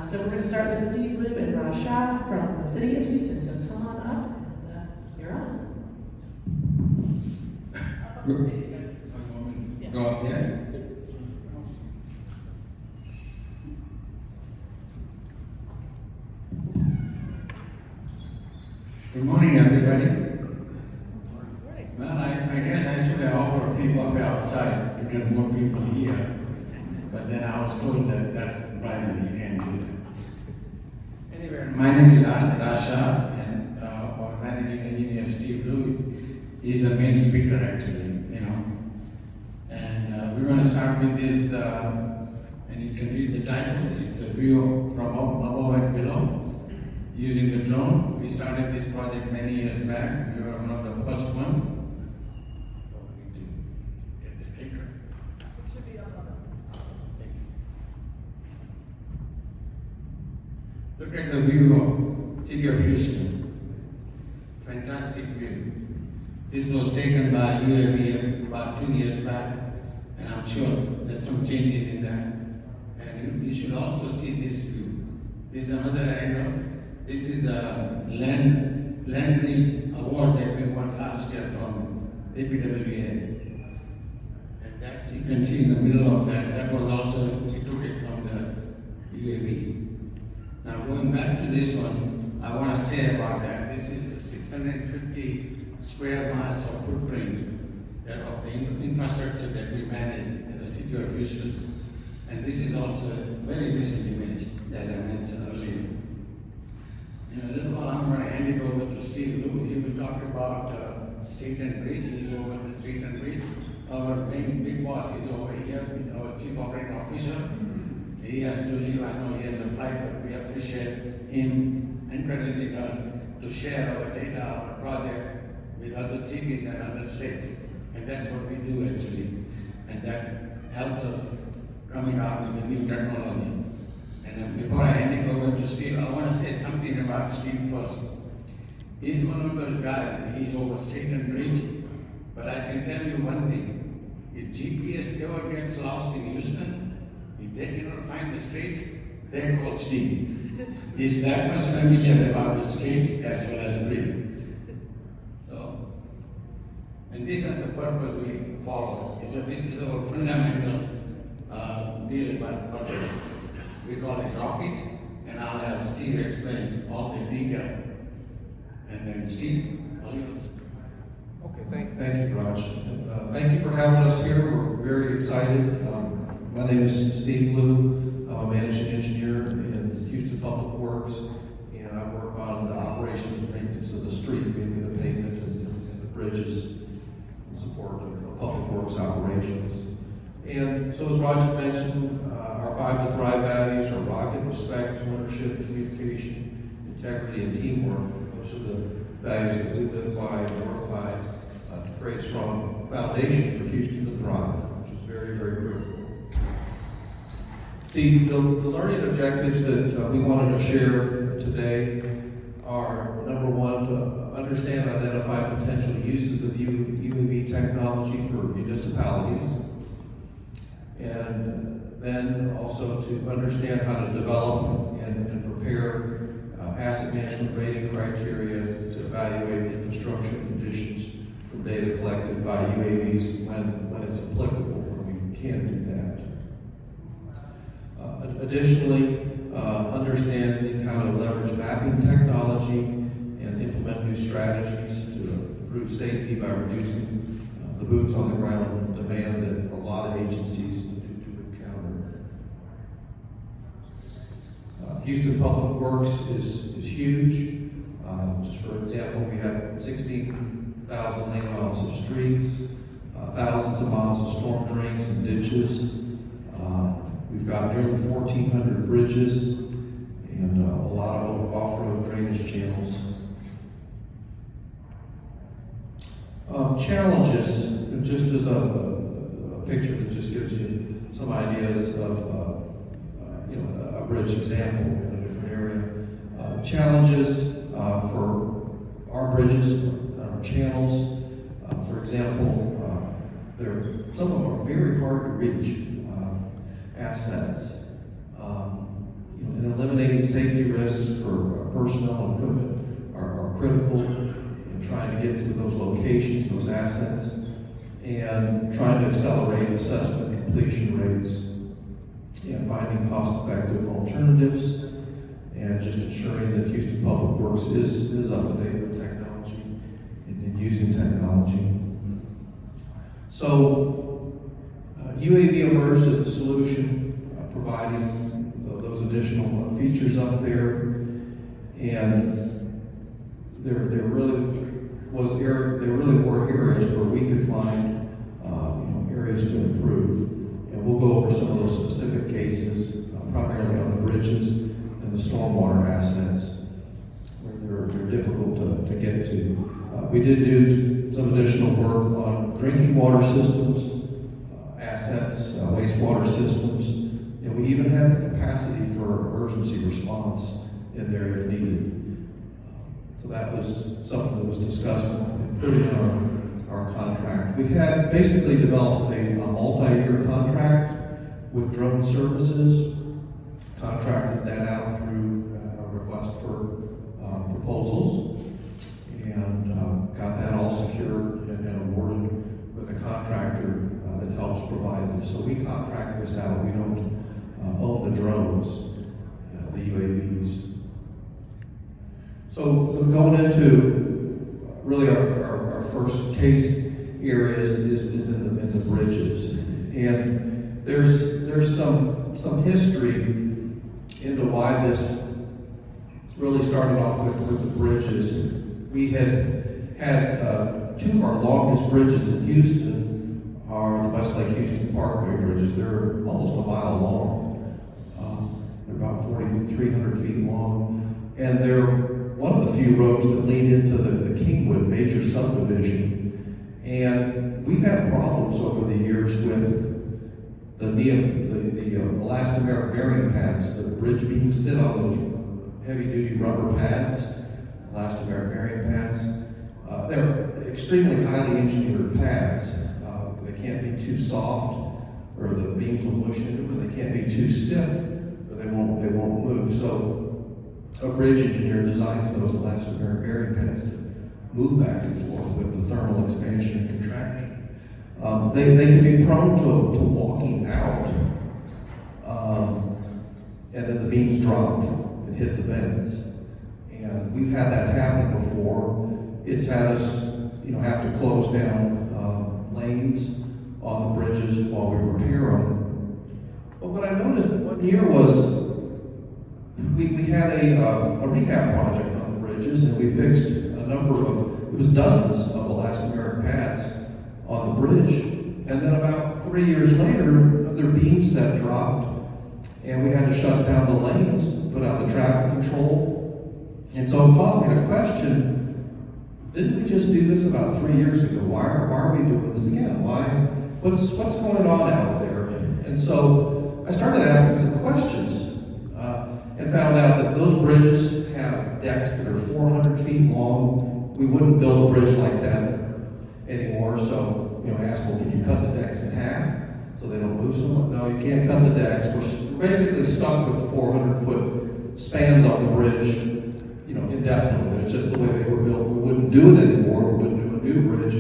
So we're going to start with Steve Liu and Raj Shah from the city of Houston. So come on up and you're on. Go up there. Good morning, everybody. Well, I guess I should have offered free buffet outside to get more people here, but then I was told that that's private, you can't do that. Anyway, my name is Rasha, and our managing engineer Steve Liu is the main speaker actually, And we're going to start with this, and you can read the title. It's a view from above and below. Using the drone, we started this project many years back. We were one of the first one. Get the clicker. It should be up on Thanks. Look at the view of city of Houston. Fantastic view. This was taken by UAV about 2 years back, and I'm sure there's some changes in that. And you should also see this view. This is another angle. This is a land bridge award that we won last year from DPWA. And that's, you can see in the middle of that, that was also, we took it from the UAV. Now going back to this one, I want to say about that, this is the 650 square miles of footprint of the infrastructure that we manage as a city of Houston. And this is also a very recent image, as I mentioned earlier. In a little while, I'm going to hand it over to Steve Liu. He will talk about street and bridge. He's over the street and bridge. Our main big boss is over here, our chief operating officer. He has to leave. I know he has a flight, but we appreciate him encouraging us to share our data, our project with other cities and other states. And that's what we do actually. And that helps us coming out with a new technology. And before I hand it over to Steve, I want to say something about Steve first. He's one of those guys, he's over street and bridge, but I can tell you one thing. If GPS ever gets lost in Houston, if they cannot find the street, they call Steve. He's that much familiar about the streets as well as bridge. So, and this is the purpose we follow. This is our fundamental deal about purpose. We call it rocket, and I'll have Steve explain all the detail. And then Steve, all yours. Okay, thank you, Raj. Thank you for having us here. We're very excited. My name is Steve Liu. I'm a managing engineer in Houston Public Works, and I work on the operation and maintenance of the street, mainly the pavement and the bridges in support of public works operations. And so as Raj mentioned, our 5 to Thrive values are rocket, respect, ownership, communication, integrity, and teamwork. Those are the values that we live by and work by to create a strong foundation for Houston to thrive, which is very, very critical. The learning objectives that we wanted to share today are, number one, to understand and identify potential uses of UAV technology for municipalities. And then also to understand how to develop and prepare asset management rating criteria to evaluate infrastructure conditions from data collected by UAVs when it's applicable, when we can do that. Additionally, understanding how to leverage mapping technology and implement new strategies to improve safety by reducing the boots on the ground demand that a lot of agencies do encounter. Houston Public Works is huge. Just for example, we have 16,000 lane miles of streets, thousands of miles of storm drains and ditches. We've got nearly 1,400 bridges and a lot of off-road drainage channels. Challenges, just as a picture that just gives you some ideas of a bridge example in a different area. Challenges for our bridges, our channels. For example, some of them are very hard to reach assets. And eliminating eliminating safety risks for personnel and equipment are critical in trying to get to those locations, those assets, and trying to accelerate assessment completion rates and finding cost-effective alternatives, and just ensuring that Houston Public Works is up to date with technology and using technology. So UAV emerged as a solution, providing those additional features up there, and there really were areas where we could find areas to improve, and we'll go over some of those specific cases, primarily on the bridges and the stormwater assets, where they're difficult to get to. We did do some additional work on drinking water systems, assets, wastewater systems, and we even have the capacity for emergency response in there if needed. So that was something that was discussed and put in our contract. We had basically developed a multi-year contract with drone services, contracted that out through a request for proposals, and got that all secured and awarded with a contractor that helps provide this. So we contract this out. We don't own the drones, the UAVs. So going into really our first case areas is in the bridges, and there's some history into why this really started off with the bridges. We had two of our longest bridges in Houston are the Westlake Houston Parkway bridges. They're almost a mile long. They're about 4,300 feet long, and they're one of the few roads that lead into the Kingwood major subdivision. And we've had problems over the years with the elastomeric bearing pads. The bridge beams sit on those heavy-duty rubber pads, elastomeric bearing pads. They're extremely highly engineered pads. They can't be too soft, or the beams will mush into them. They can't be too stiff, or they won't move. So a bridge engineer designs those elastomeric bearing pads to move back and forth with the thermal expansion and contraction. They can be prone to walking out, and then the beams drop and hit the bends. And we've had that happen before. It's had us, have to close down lanes on the bridges while we repair them. But what I noticed one year was we had a rehab project on the bridges, and we fixed a number of, it was dozens of elastomeric pads on the bridge. And then about 3 years later, their beam set dropped, and we had to shut down the lanes, put out the traffic control. And so it caused me to question, didn't we just do this about 3 years ago? Why are we doing this again? What's going on out there? And so I started asking some questions, and found out that those bridges have decks that are 400 feet long. We wouldn't build a bridge like that anymore. So, I asked, well, can you cut the decks in half so they don't move so much? No, you can't cut the decks. We're basically stuck with the 400-foot spans on the bridge, indefinitely. It's just the way they were built. We wouldn't do it anymore. We wouldn't do a new bridge.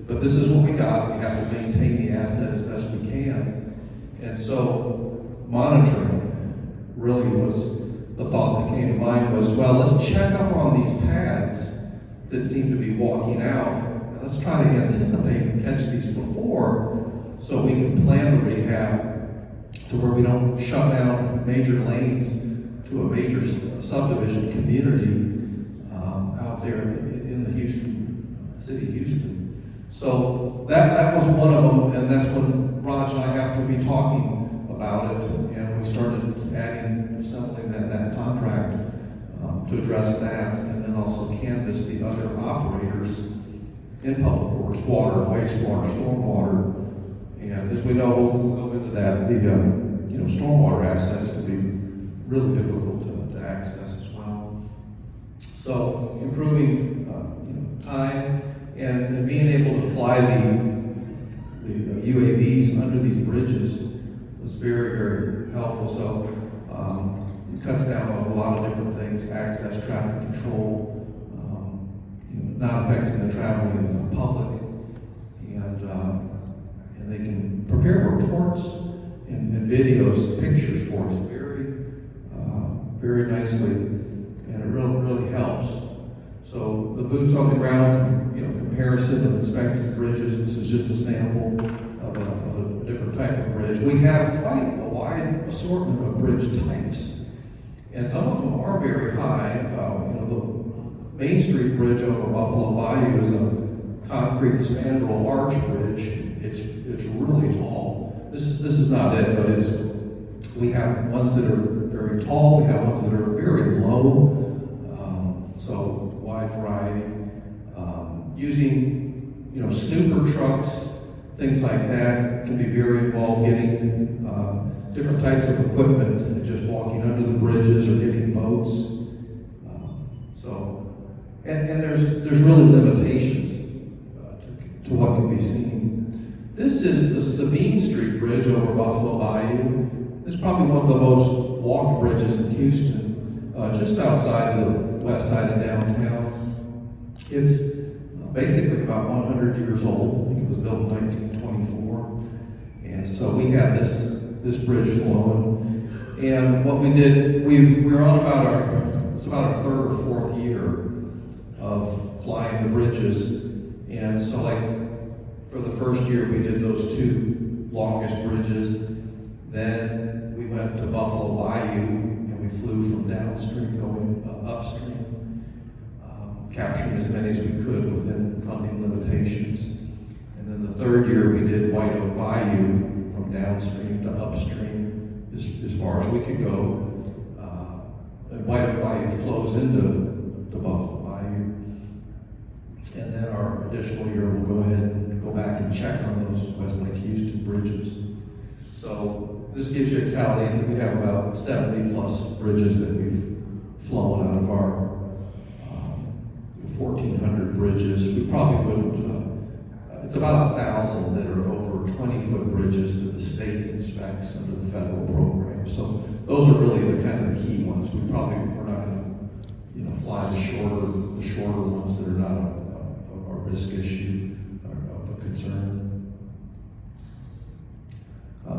But this is what we got. We have to maintain the asset as best we can. And so monitoring really was the thought that came to mind was, well, let's check up on these pads that seem to be walking out. And let's try to anticipate and catch these before, so we can plan the rehab to where we don't shut down major lanes to a major subdivision community out there in the Houston, city of Houston. So that was one of them, and that's when Raj and I happened to be talking about it, and we started assembling that contract to address that, and then also canvass the other operators in public works, water, wastewater, stormwater. And as we know, we'll go into that, the stormwater assets can be really difficult to access as well. So improving time and being able to fly the UAVs under these bridges was very, very helpful. So it cuts down on lanes, access, traffic control, not affecting the traveling of the public, and they can prepare reports and videos, pictures for us very nicely, and it really helps. So the boots on the ground, comparison of inspecting bridges. This is just a sample of a different type of bridge. We have quite a wide assortment of bridge types, and some of them are very high. The Main Street Bridge over Buffalo Bayou is a concrete spandrel arch bridge. It's really tall. This is not it, but we have ones that are very tall. We have ones that are very low. So wide variety. Using snooper trucks, things like that can be very involved. Getting different types of equipment, and just walking under the bridges or getting boats. And there's really limitations to what can be seen. This is the Sabine Street Bridge over Buffalo Bayou. It's probably one of the most walked bridges in Houston, just outside the west side of downtown. It's basically about 100 years old. I think it was built in 1924. And so we had this bridge flowing. And what we did, we're on it's about our third or fourth year of flying the bridges. And so for the first year, we did those two longest bridges. Then we went to Buffalo Bayou, and we flew from downstream going upstream, capturing as many as we could within funding limitations. And then the third year, we did White Oak Bayou from downstream to upstream as far as we could go. And White Oak Bayou flows into Buffalo Bayou. And then our additional year, we'll go ahead and go back and check on those West Lake Houston bridges. So this gives you a tally. We have about 70 plus bridges that we've flown out of our 1,400 bridges. We probably wouldn't, it's about 1,000 that are over 20-foot bridges that the state inspects under the federal program. So those are really the kind of the key ones. We're not going to fly the shorter ones that are not a risk issue or of a concern.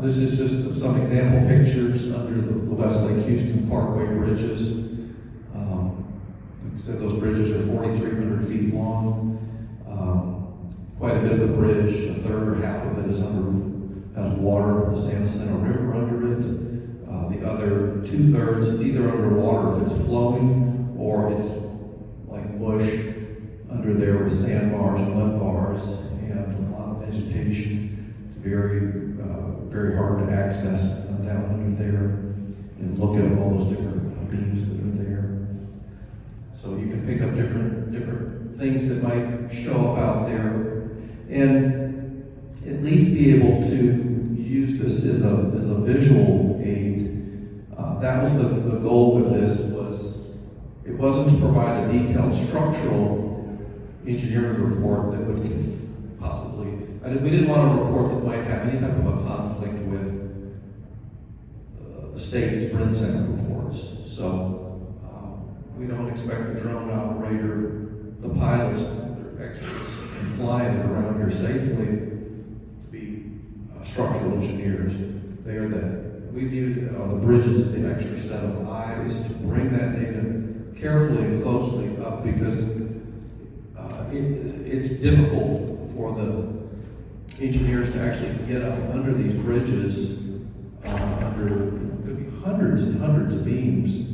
This is just some example pictures under the West Lake Houston Parkway bridges. Like I said, those bridges are 4,300 feet long. Quite a bit of the bridge, a third or half of it has water, the San Jacinto River under it. The other 2/3, it's either underwater if it's flowing, or it's like bush under there with sandbars, mud bars, and a lot of vegetation. It's very hard to access down under there, and look at all those different beams that are there. So you can pick up different things that might show up out there, and at least be able to use this as a visual aid. That was the goal with this. It wasn't to provide a detailed structural engineering report that would possibly. We didn't want a report that might have any type of a conflict with the state's BRINSAC reports. So we don't expect the drone operator, the pilots, they're experts in flying it around here safely, to be structural engineers. They are we view the bridges as the extra set of eyes to bring that data carefully and closely up, because it's difficult for the engineers to actually get up under these bridges could be hundreds and hundreds of beams.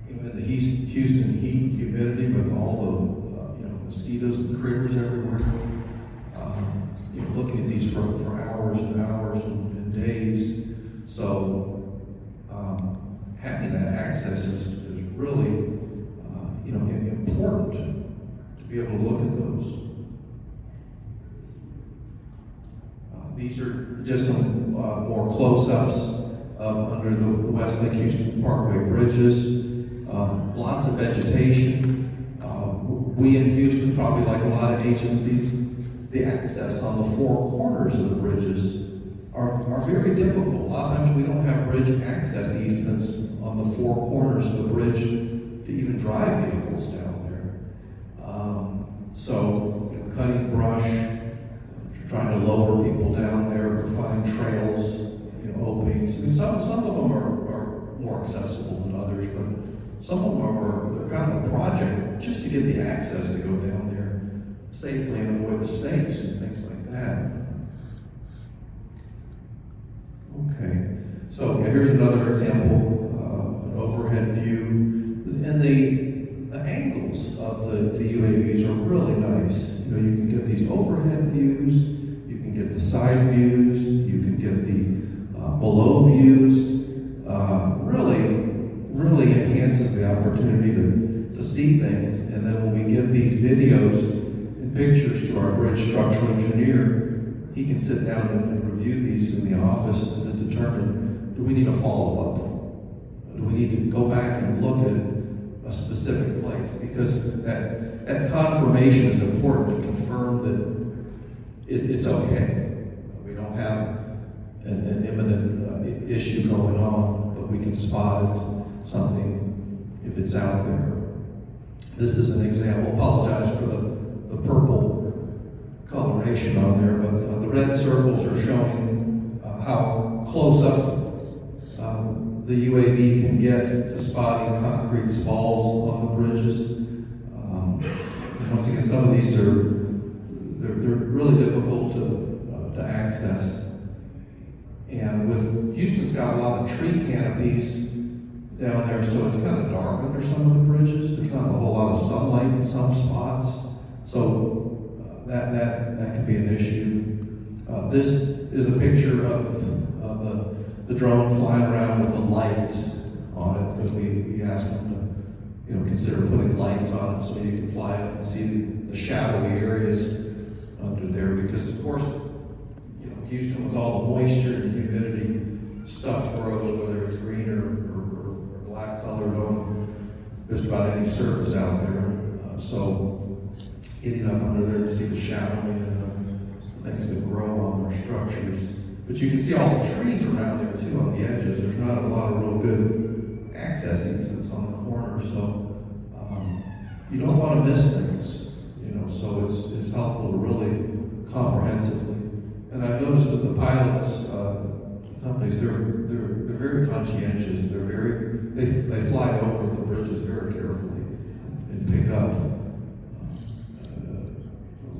In the Houston heat, humidity, with all the mosquitoes and critters everywhere. Looking at these for hours and hours and days. So having that access is really important to be able to look at those. These are just some more close-ups of under the West Lake Houston Parkway bridges. Lots of vegetation. We in Houston, probably like a lot of agencies, the access on the four corners of the bridges are very difficult. A lot of times we don't have bridge access easements on the four corners of the bridge to even drive vehicles down there. So, cutting brush, trying to lower people down there, find trails, openings. I mean, some of them are more accessible than others, but some of them they're kind of a project just to get the access to go down there safely and avoid the snakes and things like that. Okay, so here's another example, an overhead view, and the angles of the UAVs are really nice. You can get these overhead views, you can get the side views, you can get the below views. Really enhances the opportunity to see things. And then when we give these videos and pictures to our bridge structural engineer, he can sit down and review these in the office and determine, do we need a follow-up? Do we need to go back and look at a specific place? Because that confirmation is important to confirm that it's okay. We don't have an imminent issue going on, but we can spot something if it's out there. This is an example. Apologize for the purple coloration on there, but the red circles are showing how close up the UAV can get to spotting concrete spalls on the bridges. And once again, some of these they're really difficult to access. And with Houston's got a lot of tree canopies down there, so it's kind of dark under some of the bridges. There's not a whole lot of sunlight in some spots, so that can be an issue. This is a picture of the drone flying around with the lights on it, because we asked them to consider putting lights on it so you can fly up and see the shadowy areas under there, because of course Houston, with all the moisture and humidity, stuff grows, whether it's green or black colored on just about any surface out there. So getting up under there to see the shadowing and things that grow on their structures. But you can see all the trees around there too on the edges. There's not a lot of real good access easements on the corner, so you don't want to miss things. So it's helpful to really comprehensively. And I've noticed that the pilots companies, they're very conscientious. They fly over the bridges very carefully and pick up a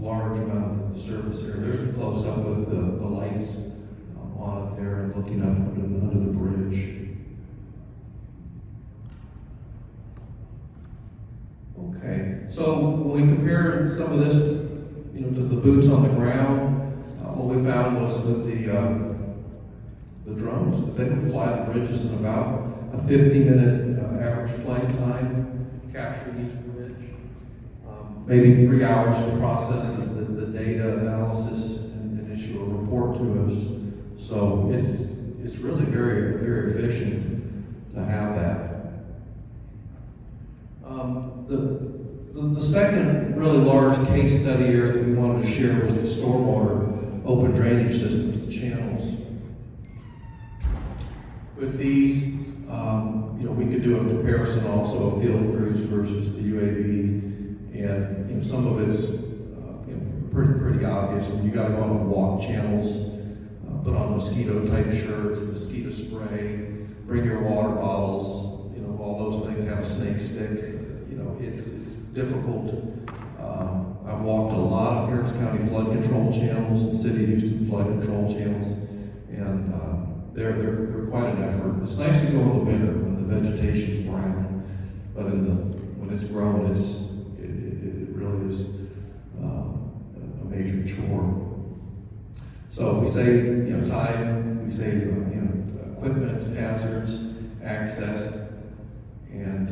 large amount of the surface area. There's a close up with the lights on it there and looking up under the bridge. Okay, so when we compare some of this, to the boots on the ground. What we found was that the drones, they would fly the bridges in about a 50-minute average flight time, capturing each bridge. Maybe 3 hours to process the data analysis and issue a report to us. So it's really very, very efficient to have that. The second really large case study area that we wanted to share was the stormwater open drainage systems, the channels. With these, we could do a comparison also of field crews versus the UAV, and some of it's pretty obvious. When you got to go out and walk channels, put on mosquito-type shirts, mosquito spray, bring your water bottles. All those things, have a snake stick. It's difficult. I've walked a lot of Harris County flood control channels and City of Houston flood control channels, and they're quite an effort. It's nice to go in the winter when the vegetation's brown, but when it's grown, it really is a major chore. So we save time, we save equipment, hazards, access, and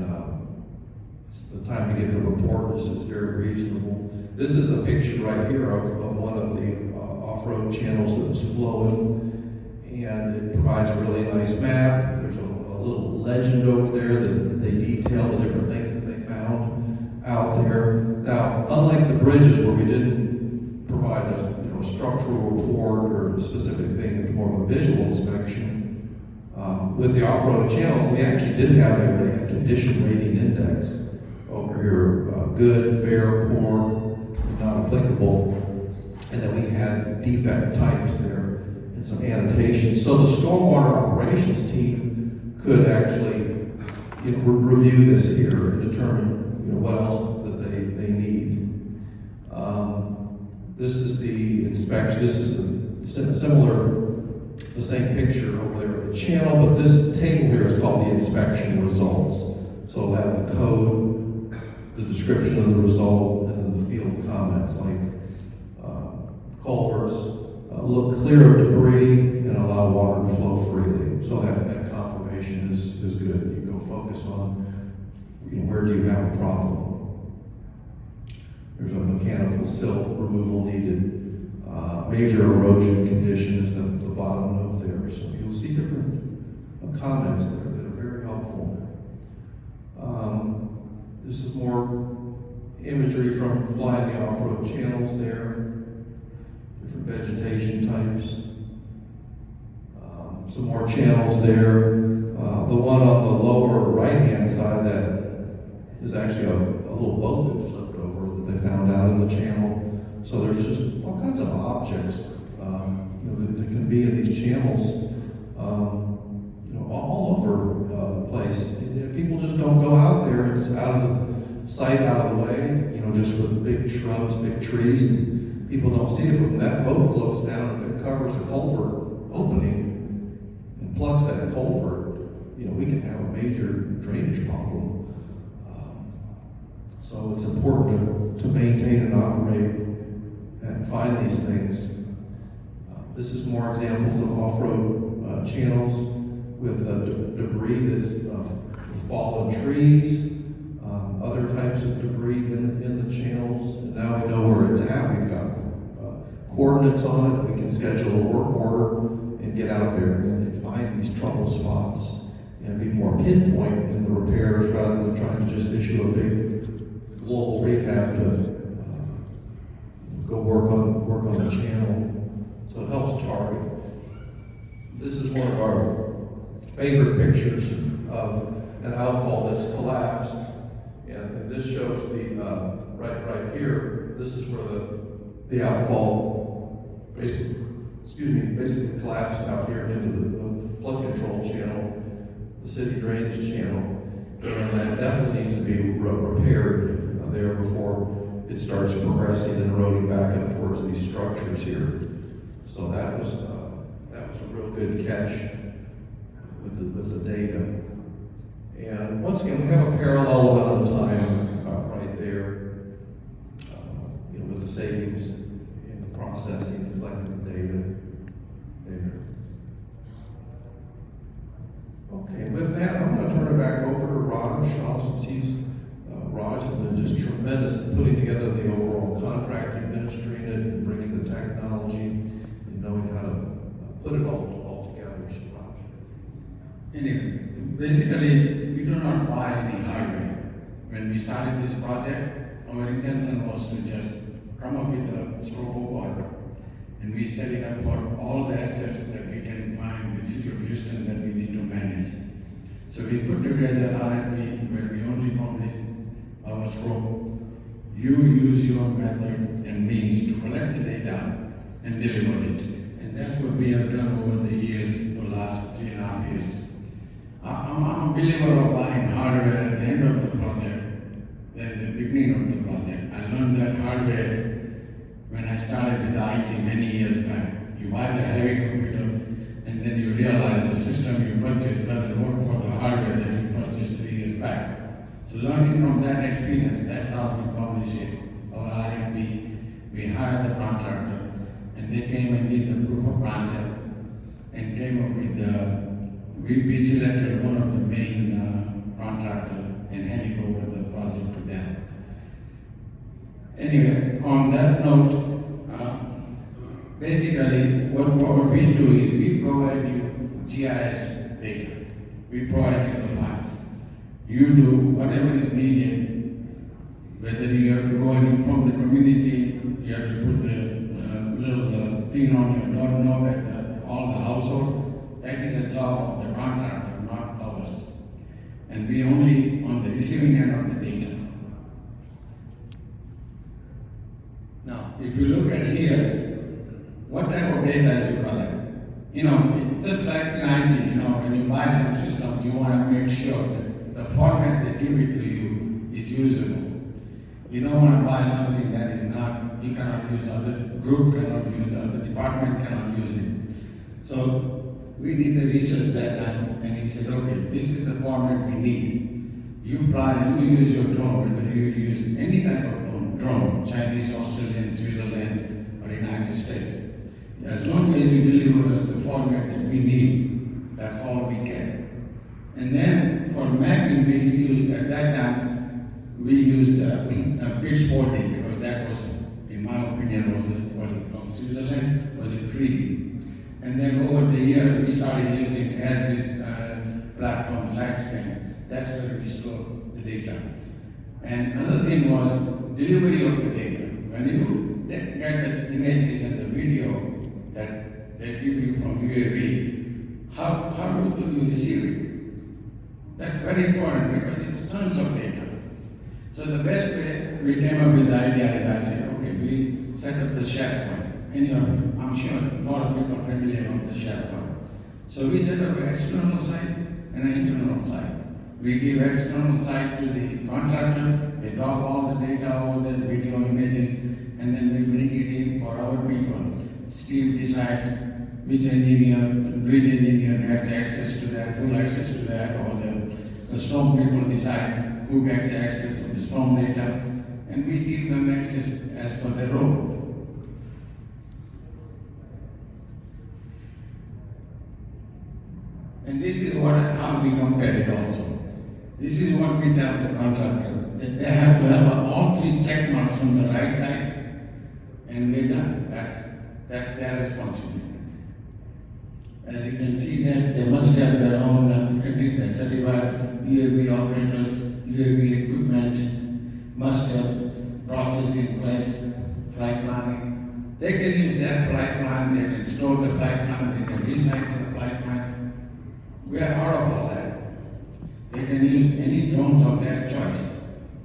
the time to get the report is very reasonable. This is a picture right here of one of the off-road channels that was flowing, and it provides a really nice map. There's a little legend over there that they detail the different things that they found out there. Now, unlike the bridges where we didn't provide a a structural report or a specific thing. It's more of a visual inspection. With the off-road channels, we actually did have a condition rating index over here, good, fair, poor, not applicable, and then we had defect types there and some annotations. So the stormwater operations team could actually, review this here and determine, what else that they need. This is the inspection. This is similar. The same picture over there of the channel, but this table here is called the inspection results. So it'll have the code, the description of the result, and then the field comments like culverts, look clear of debris and allow water to flow freely. So that confirmation is good. You go focus on where do you have a problem. There's a mechanical silt removal needed. Major erosion condition is the bottom note there. So you'll see different comments there that are very helpful. This is more imagery from flying the off-road channels there. Different vegetation types. Some more channels there. The one on the lower right-hand side that is actually a little boat that flipped over that they found out in the channel. So there's just all kinds of objects, that can be in these channels, all over the place. And people just don't go out there. It's out of the sight, out of the way, just with big shrubs, big trees, and people don't see it. But when that boat floats down, if it covers a culvert opening and plugs that culvert, we can have a major drainage problem. So it's important to maintain and operate and find these things. This is more examples of off-road channels with debris that's fallen trees, other types of debris in the channels. And now we know where it's at. We've got coordinates on it. We can schedule a work order and get out there and find these trouble spots and be more pinpoint in the repairs rather than trying to just issue a big global rehab to go work on the channel. So it helps target. This is one of our favorite pictures of an outfall that's collapsed. And this shows the right here. This is where the outfall basically collapsed out here into the flood control channel, the city drainage channel, and that definitely needs to be repaired there before it starts progressing and eroding back up towards these structures here. So that was a real good catch with the data. And once again, we have a parallel amount of time right there, with the savings in the processing and collecting the data there. Okay, with that, I'm going to turn it back over to Raj Shah, since Raj has been just tremendous in putting together the overall contract, administering it, and bringing the technology, and knowing how to put it all together. So, Raj. Anyway, basically, we do not buy any hardware. When we started this project, our intention was to just come up with a scope of work, and we set it up for all the assets that we can find with City of Houston that we need to manage. So we put together RFP where we only publish our scope. You use your method and means to collect the data and deliver it. And that's what we have done over the years, the last 3.5 years. I'm a believer of buying hardware at the end of the project than the beginning of the project. I learned that hardware when I started with IT many years back. You buy the heavy computer and then you realize the system you purchased doesn't work for the hardware that you purchased 3 years back. So learning from that experience, that's how we publish it. Our RFP, we hired the contractor and they came and did the proof of concept and came up with we selected one of the main contractors and handed over the project to them. Anyway, on that note, basically what we do is we provide you GIS data. We provide you the file. You do whatever is needed, whether you have to go and inform the community, you have to put the little thing on your doorknob at all the household, that is a job of the contractor, not ours. And we only on the receiving end of the data. Now, if you look at here, what type of data you collect? Just like in IT, when you buy some system, you want to make sure that the format they give it to you is usable. You don't want to buy something that is not, you cannot use, other group cannot use, other department cannot use it. So we did the research that time, and he said, okay, this is the format we need. You use your drone, whether you use any type of drone, Chinese, Australian, Switzerland, or United States. As long as you deliver us the format that we need, that's all we get. And then for mapping, we used, at that time, we used a pitch 40 because that was, in my opinion, was it from Switzerland, was it 3D. And then over the year, we started using as this platform SiteScan. That's where we store the data. And another thing was delivery of the data. When you get the images and the video that they give you from UAV, how do you receive it? That's very important because it's tons of data. So the best way we came up with the idea is I said, okay, we set up the SharePoint. Any of you, I'm sure a lot of people are familiar with the SharePoint. So we set up an external site and an internal site. We give external site to the contractor, they drop all the data over the video images, and then we bring it in for our people. Steve decides which engineer, bridge engineer gets access to that, full access to that, or the storm people decide who gets access to the storm data, and we give them access as per the role. And this is how we compare it also. This is what we tell the contractor, that they have to have all three check marks on the right side, and we're done. That's their responsibility. As you can see that they must have their own, you can read that, certified UAV operators, UAV equipment, must have process in place, flight planning. They can use their flight plan, they can store the flight plan, they can recycle the flight plan. We are out of all that. They can use any drones of their choice,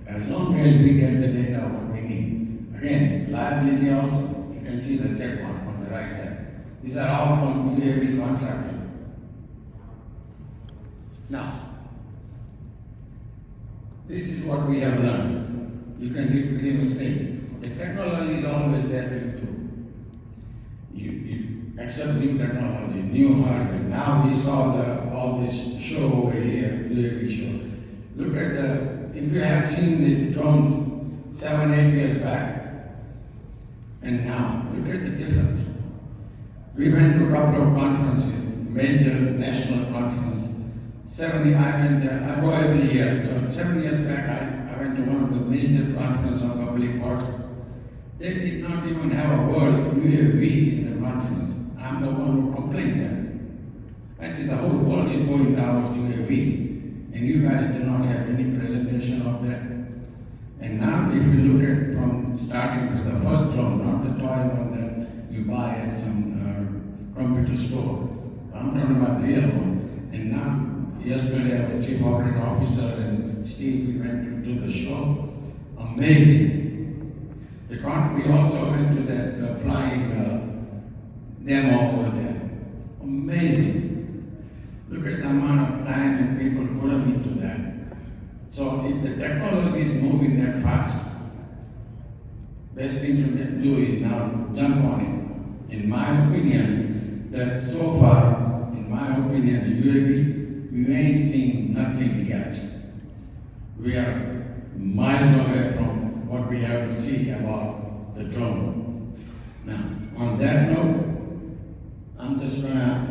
as long as we get the data what we need. Again, liability also, you can see the check mark on the right side. These are all from UAV contractor. Now, this is what we have learned. You can read the mistake. The technology is always there to improve. You accept new technology, new hardware. Now we saw all this show over here, UAV show. Look at if you have seen the drones 7-8 years back, and now, look at the difference. We went to a couple of conferences, major national conference. I went there, I go every year. So 7 years back, I went to one of the major conferences of public works. They did not even have a word UAV in the conference. I'm the one who complained there. I said, the whole world is going towards UAV, and you guys do not have any presentation of that. And now, if you look at from starting with the first drone, not the toy one that you buy at some computer store, I'm talking about the real one. And now, yesterday, I was chief operating officer and Steve, we went to the show. Amazing. We also went to that flying demo over there. Amazing. Look at the amount of time and people put them into that. So if the technology is moving that fast, best thing to do is now jump on it. In my opinion, that so far, in my opinion, the UAV, we ain't seen nothing yet. We are miles away from what we have to see about the drone. Now, on that note, I'm just gonna,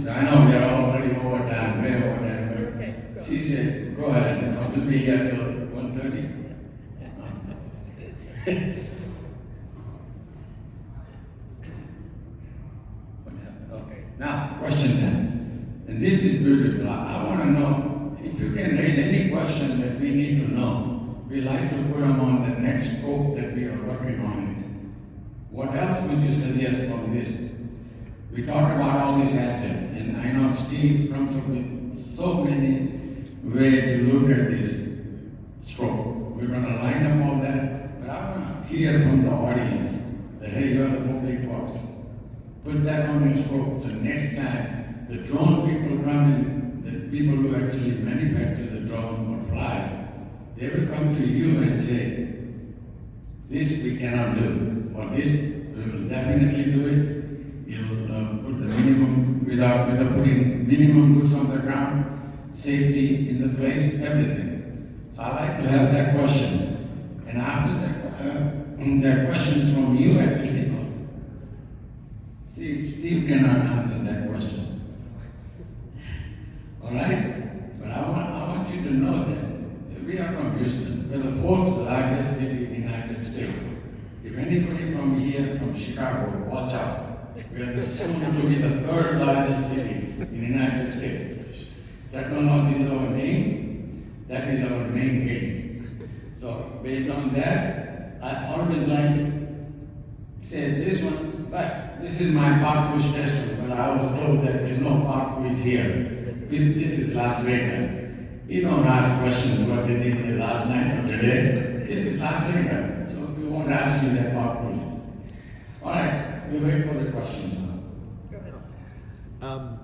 I know we are already over time, way over time, but Okay, she said, go ahead, we'll be here till 1:30. Okay, now, question time. And this is beautiful. I want to know if you can raise any question that we need to know. We like to put them on the next scope that we are working on it. What else would you suggest from this? We talked about all these assets, and I know Steve comes up with so many ways to look at this stroke. We're going to line up all that, but I want to hear from the audience that, hey, you're the public works. Put that on your scope, so next time the drone people come in, the people who actually manufacture the drone or fly, they will come to you and say, this we cannot do, or this we will definitely do it. You'll put the minimum, without putting minimum goods on the ground, safety in the place, everything. So I like to have that question. And after that question is from you actually. See, Steve cannot answer that question. All right? But I want you to know that we are from Houston. We're the fourth largest city in the United States. If anybody from here, from Chicago, watch out. We are soon to be the third largest city in the United States. Technology is our name. That is our main game. So based on that, I always like to say this one, but this is my pop quiz test, but I was told that there's no pop quiz here. This is Las Vegas. You don't ask questions what they did there last night or today. This is Las Vegas, so we won't ask you that pop quiz. All right, we wait for the questions now. Go ahead.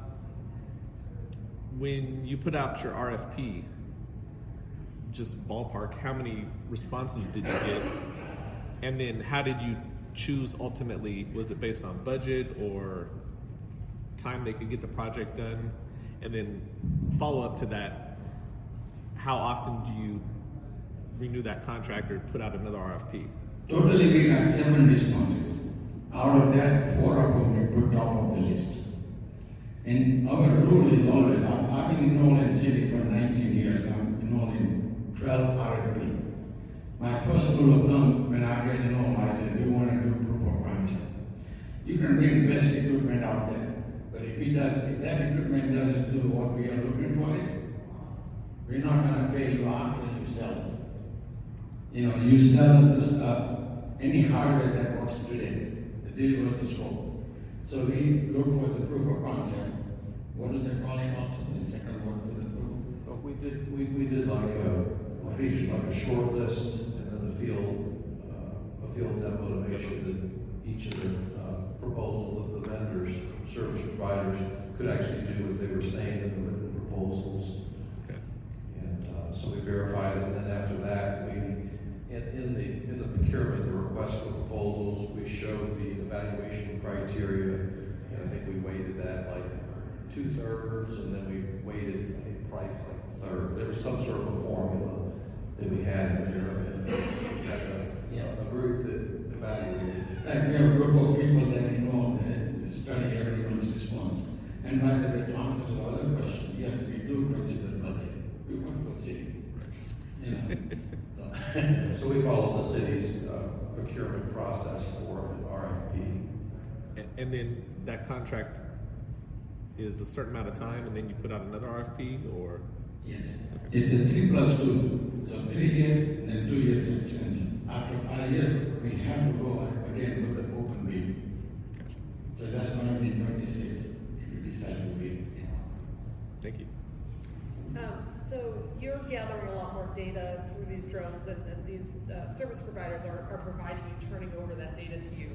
When you put out your RFP, just ballpark, how many responses did you get? And then how did you choose ultimately? Was it based on budget or time they could get the project done? And then follow up to that, how often do you renew that contract or put out another RFP? Totally we got 7 responses. Out of that, 4 of them we put top of the list. And our rule is always, I've been in Nolan City for 19 years, I'm enrolled in 12 RFP. My first rule of thumb, when I get enrolled, I said, we want to do proof of concept. You can bring best equipment out there, but if that equipment doesn't do what we are looking for it, we're not going to pay you after you sell it. You know, you sell us any hardware that works today. The deal was the scope. So we look for the proof of concept. What do they call it also? The second word for the proof. But we did like a short list and then a field demo to make sure that each of the proposals of the vendors, service providers, could actually do what they were saying in the written proposals. Okay. And so we verified it, and then after that, in the procurement, the request for proposals, we showed the evaluation criteria, and I think we weighted that like 2/3, and then we weighted, I think, price like a third. There was some sort of a formula that we had in there, and we had a group that evaluated. Like we have a group of people that know that study everyone's response. And by the way, to answer the other question, yes, we do consider budget. We work with city. You know. So we follow the city's procurement process for an RFP. And then that contract is a certain amount of time, and then you put out another RFP, or? Yes. It's a 3+2. So 3 years, then 2 years extension. After 5 years, we have to go again with the open bid. Gotcha. So that's going to be 26 if you decide to bid. Thank you. So you're gathering a lot more data through these drones, and these service providers are providing you, turning over that data to you.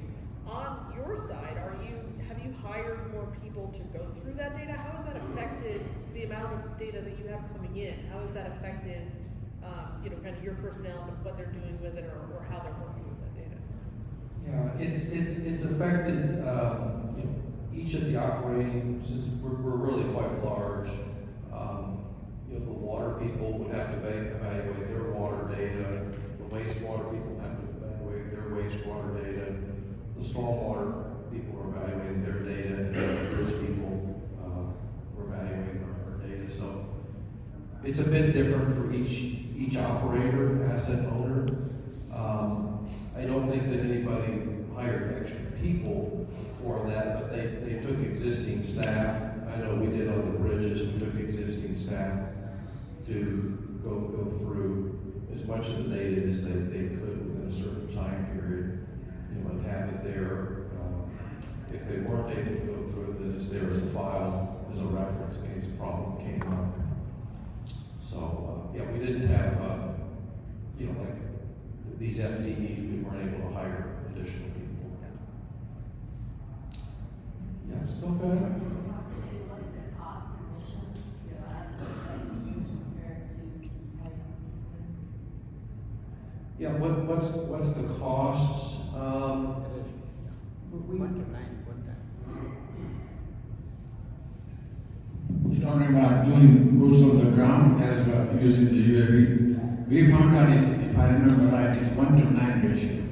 On your side, have you hired more people to go through that data? How has that affected the amount of data that you have coming in? How has that affected, kind of your personnel and what they're doing with it, or how they're working with that data? Yeah, it's affected each of the operating, since we're really quite large. The water people would have to evaluate their water data. The wastewater people have to evaluate their wastewater data. The stormwater people are evaluating their data, and the bridge people are evaluating our data. So it's a bit different for each operator, asset owner. I don't think that anybody hired extra people for that, but they took existing staff. I know we did on the bridges. We took existing staff to go through as much of the data as they could within a certain time period. and have it there. If they weren't able to go through it, then it's there as a file, as a reference in case a problem came up. So, yeah, we didn't have, like these FTEs, we weren't able to hire additional people. Yes, go ahead. What is the cost per mission? Compared to Yeah, what's the cost? You're talking about doing boots on the ground as well, using the UAV. We found out, if I remember right, it's 1-to-9 ratio.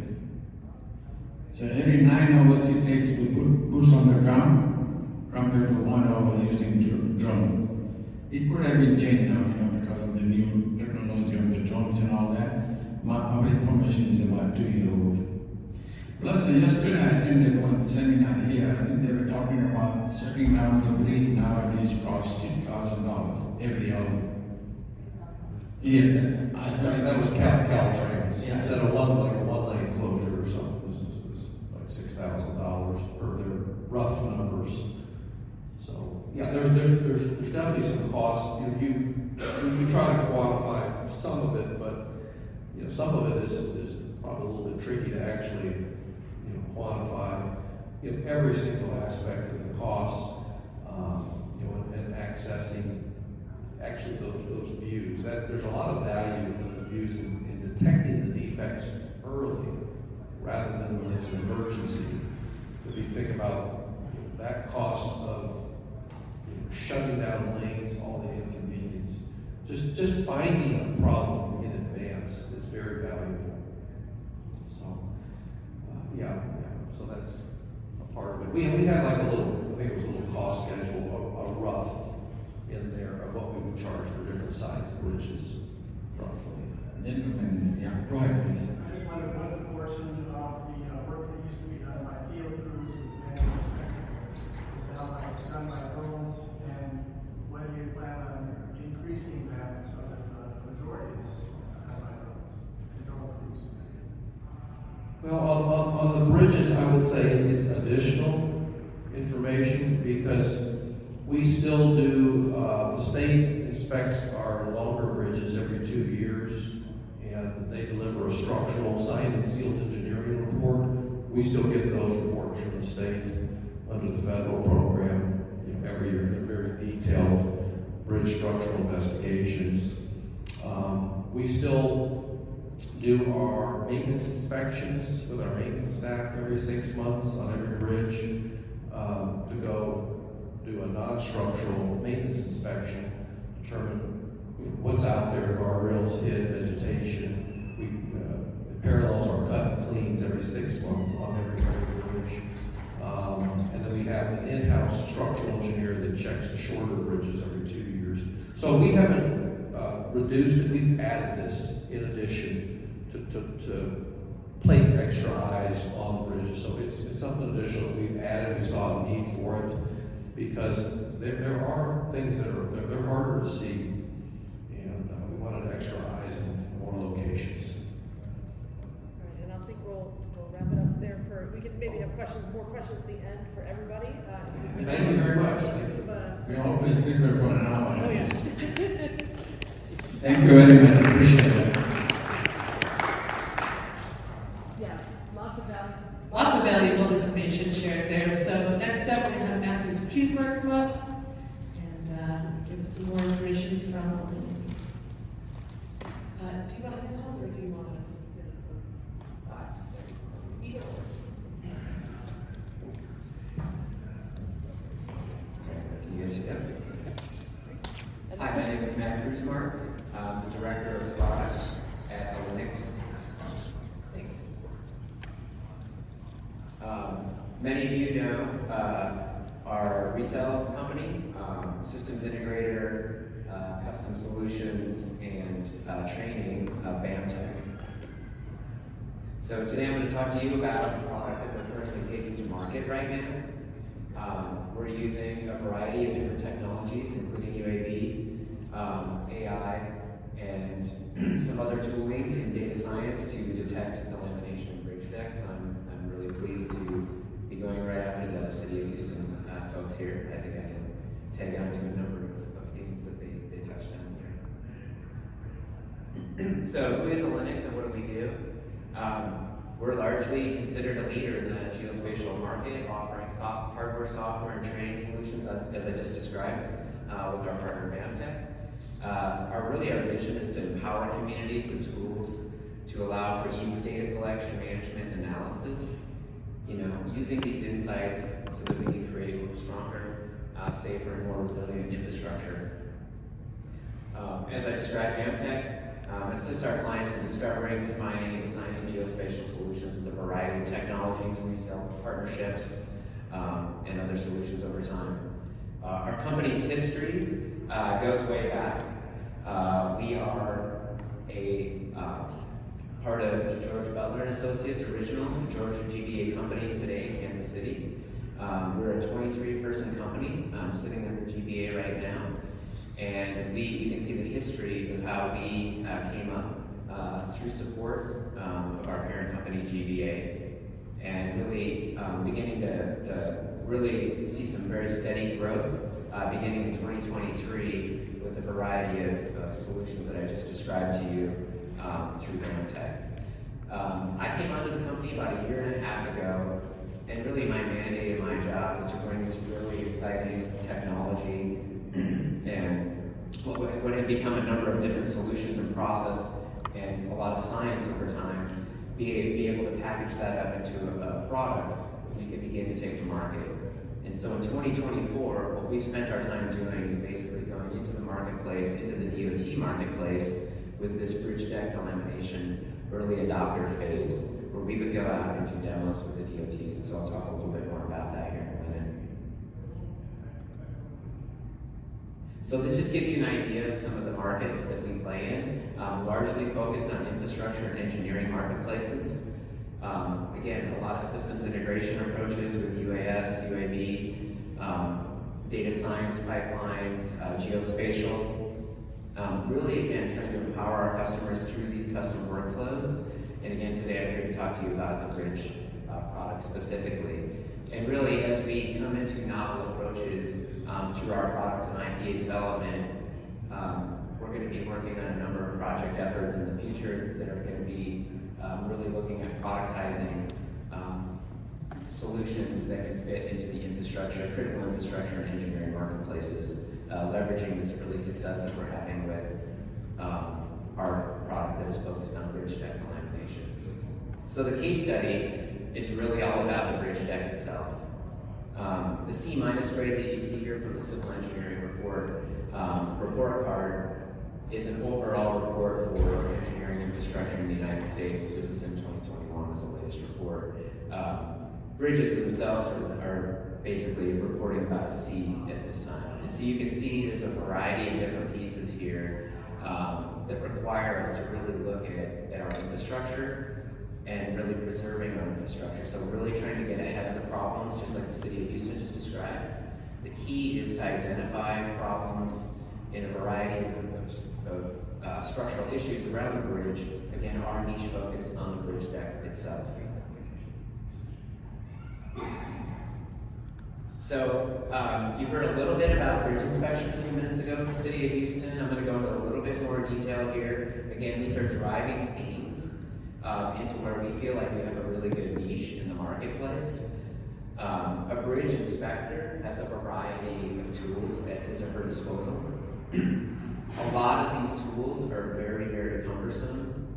So every 9 hours it takes to put boots on the ground compared to 1 hour using drone. It could have been changed now, because of the new technology on the drones and all that. Our information is about 2-year-old. Plus, yesterday I attended one seminar here. I think they were talking about shutting down the bridge nowadays costs $6,000 every hour. Yeah, I mean, that was Caltrans. Yeah. Instead of one lane closure or something, it was like $6,000 per their rough numbers. So yeah, there's definitely some costs. We try to quantify some of it, but some of it is probably a little bit tricky to actually quantify every single aspect of the cost, and accessing actually those views. There's a lot of value in the views in detecting the defects early rather than when it's an emergency. If you think about that cost of shutting down lanes, all the inconvenience, just finding a problem in advance is very valuable. So so that's a part of it. We had like I think it was a little cost schedule, a rough in there of what we would charge for different size bridges, roughly. Go ahead, please. I just wanted one portion of the work that used to be done by field crews with manual inspection is now done by drones, and whether you plan on increasing that so that the majority is done by drones, the drone crews. Well, on the bridges, I would say it's additional information because we still do, the state inspects our longer bridges every 2 years, and they deliver a structural signed and sealed engineering report. We still get those reports from the state under the federal program every year. They're very detailed bridge structural investigations. We still do our maintenance inspections with our maintenance staff every 6 months on every bridge to go do a non-structural maintenance inspection, determine what's out there, guardrails, hid, vegetation. It parallels our cut and cleans every 6 months on every bridge. And then we have an in-house structural engineer that checks the shorter bridges every 2 years. So we haven't reduced it, we've added this in addition to place extra eyes on the bridges. So it's something additional that we've added. We saw a need for it because there are things that they're harder to see, and we wanted extra eyes in more locations. All right, and I think we'll wrap it up there we can maybe have more questions at the end for everybody. Thank you very much. We always prepare for an hour. Oh, yeah. Thank you very much. Appreciate that. Yeah, Lots of valuable information shared there. So next up, we're going to have Matthew Pewsberg come up and give us some more information from Orleans. Do you want to handle or do you want to? Either or. Yes, you do. Hi, my name is Matt Kruzmark. I'm the Director of Product at Linux. Thanks. Many of you know our resale company, systems integrator, custom solutions, and training, BAMTech. So today I'm going to talk to you about a product that we're currently taking to market right now. We're using a variety of different technologies, including UAV, AI, and some other tooling in data science to detect the lamination of bridge decks. I'm really be going right after the City of Houston folks here. I think I can tag on to a number of themes that they touched on here. So who is Linux and what do we do? We're largely considered a leader in the geospatial market, offering hardware, software, and training solutions, as I just described, with our partner BAMTech. Our vision is to empower communities with tools to allow for ease of data collection, management, and analysis. Using these insights so that we can create a stronger, safer, and more resilient infrastructure. As I described, BAMTech assists our clients in discovering, defining, and designing geospatial solutions with a variety of technologies, resale partnerships, and other solutions over time. Our company's history goes way back. We are a part of George Butler and Associates, original Georgia GBA companies today in Kansas City. We're a 23-person company sitting under GBA right now. And you can see the history of how we came up through support of our parent company, GBA, and really beginning to really see some very steady growth beginning in 2023 with a variety of solutions that I just described to you through BAMTech. I came onto the company about a year and a half ago, and really my mandate and my job is to bring this really exciting technology and what had become a number of different solutions and process and a lot of science over time, be able to package that up into a product that we could begin to take to market. And so in 2024, what we've spent our time doing is basically going into the marketplace, into the DOT marketplace, with this bridge deck delamination early adopter phase, where we would go out and do demos with the DOTs. And so I'll talk a little bit more about that here in a minute. So this just gives you an idea of some of the markets that we play in, largely focused on infrastructure and engineering marketplaces. Again, a lot of systems integration approaches with UAS, UAV, data science pipelines, geospatial. Really, again, trying to empower our customers through these custom workflows. And again, today I'm here to talk to you about the bridge product specifically. And really, as we come into novel approaches through our product and IPA development, we're going to be working on a number of project efforts in the future that are going to be really looking at productizing solutions that can fit into the infrastructure, critical infrastructure and engineering marketplaces, leveraging this early success that we're having with our product that is focused on bridge deck delamination. So the case study is really all about the bridge deck itself. The C- grade that you see here from the civil engineering report card is an overall report for engineering infrastructure in the United States. This is in 2021, was the latest report. Bridges themselves are basically reporting about a C at this time. And so you can see there's a variety of different pieces here that require us to really look at our infrastructure and really preserving our infrastructure. So we're really trying to get ahead of the problems, just like the City of Houston just described. The key is to identify problems in a variety of structural issues around the bridge. Again, our niche focus on the bridge deck itself. So you heard a little bit about bridge inspection a few minutes ago in the City of Houston. I'm going to go into a little bit more detail here. Again, these are driving themes into where we feel like we have a really good niche in the marketplace. A bridge inspector has a variety of tools at his or her disposal. A lot of these tools are very, very cumbersome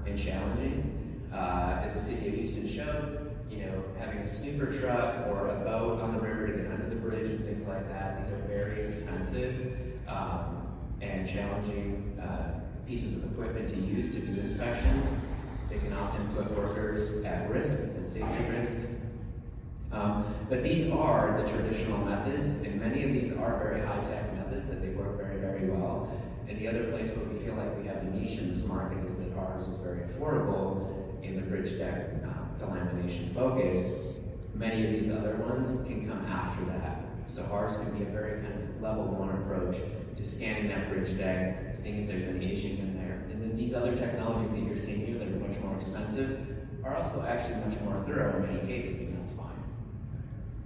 and challenging. As the City of Houston showed, having a snooper truck or a boat on the river to get under the bridge and things like that, these are very expensive and challenging pieces of equipment to use to do inspections. They can often put workers at risk and safety risks. But these are the traditional methods, and many of these are very high-tech methods, and they work very, very well. And the other place where we feel like we have a niche in this market is that ours is very affordable in the bridge deck delamination focus. Many of these other ones can come after that. So ours can be a very kind of level one approach to scanning that bridge deck, seeing if there's any issues in there. And then these other technologies that you're seeing here that are much more expensive are also actually much more thorough in many cases, and that's fine.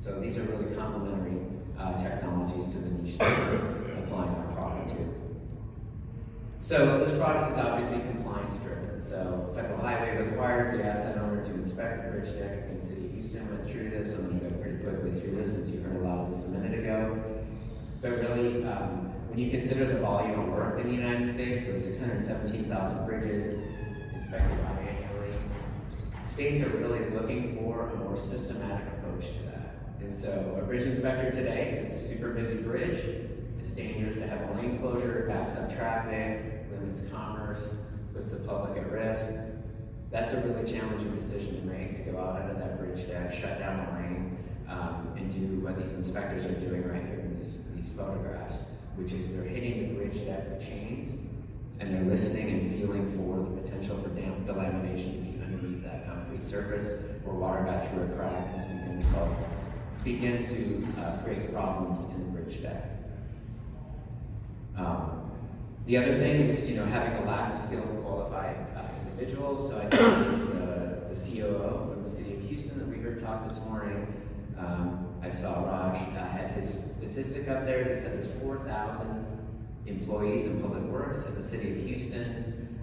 So these are really complementary technologies to the niche that we're applying our product to. So this product is obviously compliance driven. So Federal Highway requires the asset owner to inspect the bridge deck in the City of Houston. Went through this. I'm going to go pretty quickly through this since you heard a lot of this a minute ago. But really, when you consider the volume of work in the United States, so 617,000 bridges inspected biannually, states are really looking for a more systematic approach to that. And so a bridge inspector today, if it's a super busy bridge, it's dangerous to have a lane closure, backs up traffic, limits commerce, puts the public at risk. That's a really challenging decision to make, to go out onto that bridge deck, shut down the lane, and do what these inspectors are doing right here in these photographs, which is they're hitting the bridge deck with chains, and they're listening and feeling for the potential for delamination to be underneath that concrete surface, where water got through a crack and begin to create problems in the bridge deck. The other thing is, having a lack of skilled, qualified individuals. So I think it's the COO from the City of Houston that we heard talk this morning. I saw Raj had his statistic up there. He said there's 4,000 employees in public works at the City of Houston.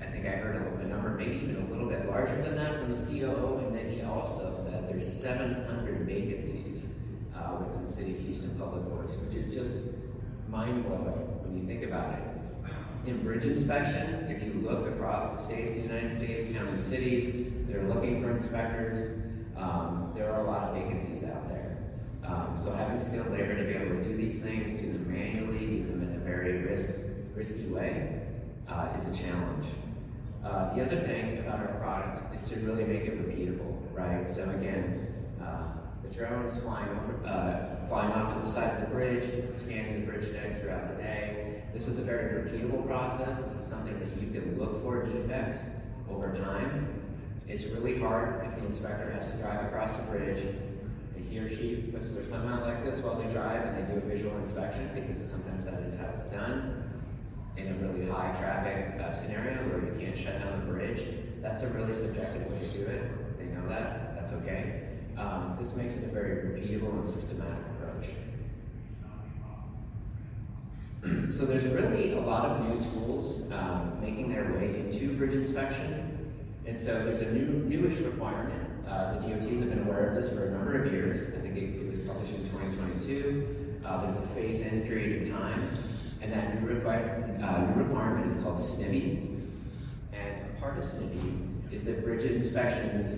I think I heard a number maybe even a little bit larger than that from the COO, and then he also said there's 700 vacancies within the City of Houston Public Works, which is just mind-blowing when you think about it. In bridge inspection, if you look across the states, the United States, county cities that are looking for inspectors, there are a lot of vacancies out there. So having skilled labor to be able to do these things, do them manually, do them in a very risky way, is a challenge. The other thing about our product is to really make it repeatable, right? So again, the drone is flying off to the side of the bridge, scanning the bridge deck throughout the day. This is a very repeatable process. This is something that you can look for defects over time. It's really hard if the inspector has to drive across the bridge, and he or she puts their thumb out like this while they drive and they do a visual inspection, because sometimes that is how it's done. In a really high traffic scenario where you can't shut down the bridge, that's a really subjective way to do it. They know that, that's okay. This makes it a very repeatable and systematic approach. So there's really a lot of new tools making their way into bridge inspection. And so there's a newish requirement. The DOTs have been aware of this for a number of years. I think it was published in 2022. There's a phase-in period of time. And that new requirement is called SNIBI. And a part of SNIBI is that bridge inspections,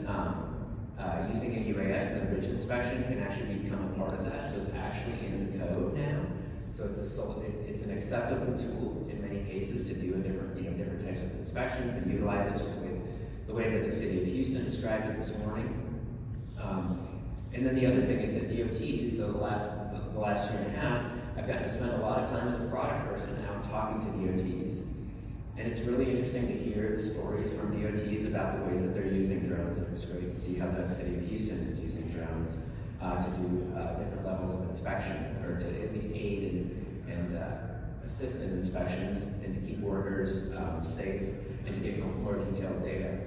using a UAS in the bridge inspection, can actually become a part of that. So it's actually in the code now. So it's an acceptable tool in many cases to do different types of inspections and utilize it just the way that the City of Houston described it this morning. And then the other thing is that DOTs, so the last year and a half, I've gotten to spend a lot of time as a product person out talking to DOTs. And it's really interesting to hear the stories from DOTs about the ways that they're using drones. And it was great to see how the City of Houston is using drones to do different levels of inspection, or to at least aid and assist in inspections, and to keep workers safe, and to get more detailed data.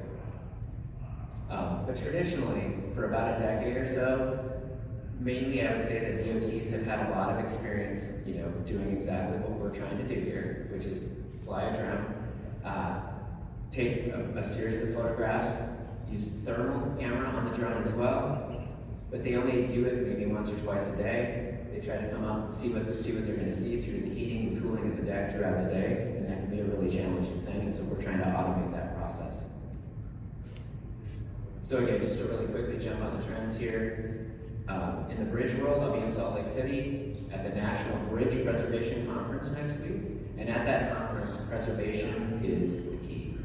But traditionally, for about a decade or so, mainly I would say that DOTs have had a lot of experience, doing exactly what we're trying to do here, which is fly a drone, take a series of photographs, use thermal camera on the drone as well, but they only do it maybe once or twice a day. They try to come up and see what they're going to see through the heating and cooling of the deck throughout the day, and that can be a really challenging thing, and so we're trying to automate that process. So again, just to really quickly jump on the trends here, in the bridge world, I'll be in Salt Lake City at the National Bridge Preservation Conference next week, and at that conference, preservation is the key.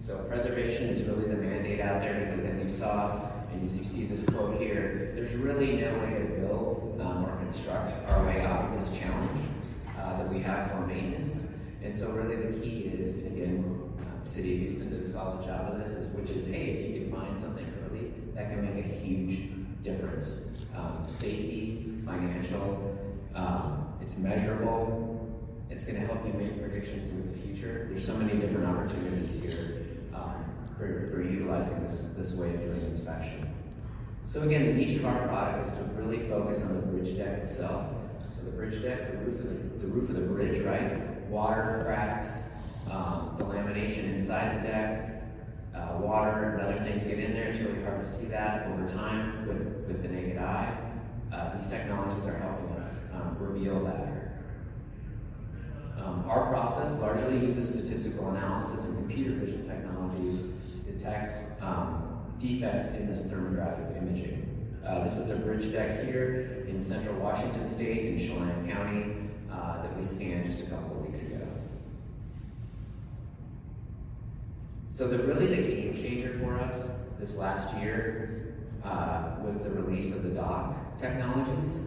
So preservation is really the mandate out there, because as you saw, and as you see this quote here, there's really no way to build or construct our way out of this challenge that we have for maintenance. And so really the key is, and again, City of Houston did a solid job of this, which is, hey, if you can find something early, that can make a huge difference. Safety, financial, it's measurable, it's going to help you make predictions into the future. There's so many different opportunities here for utilizing this way of doing inspection. So again, the niche of our product is to really focus on the bridge deck itself. So the bridge deck, the roof of the bridge, right? Water, cracks, the lamination inside the deck, water and other things get in there. It's really hard to see that over time with the naked eye. These technologies are helping us reveal that. Our process largely uses statistical analysis and computer vision technologies to detect defects in this thermographic imaging. This is a bridge deck here in central Washington State in Chelan County that we scanned just a couple of weeks ago. So really the game changer for us this last year was the release of the dock technologies.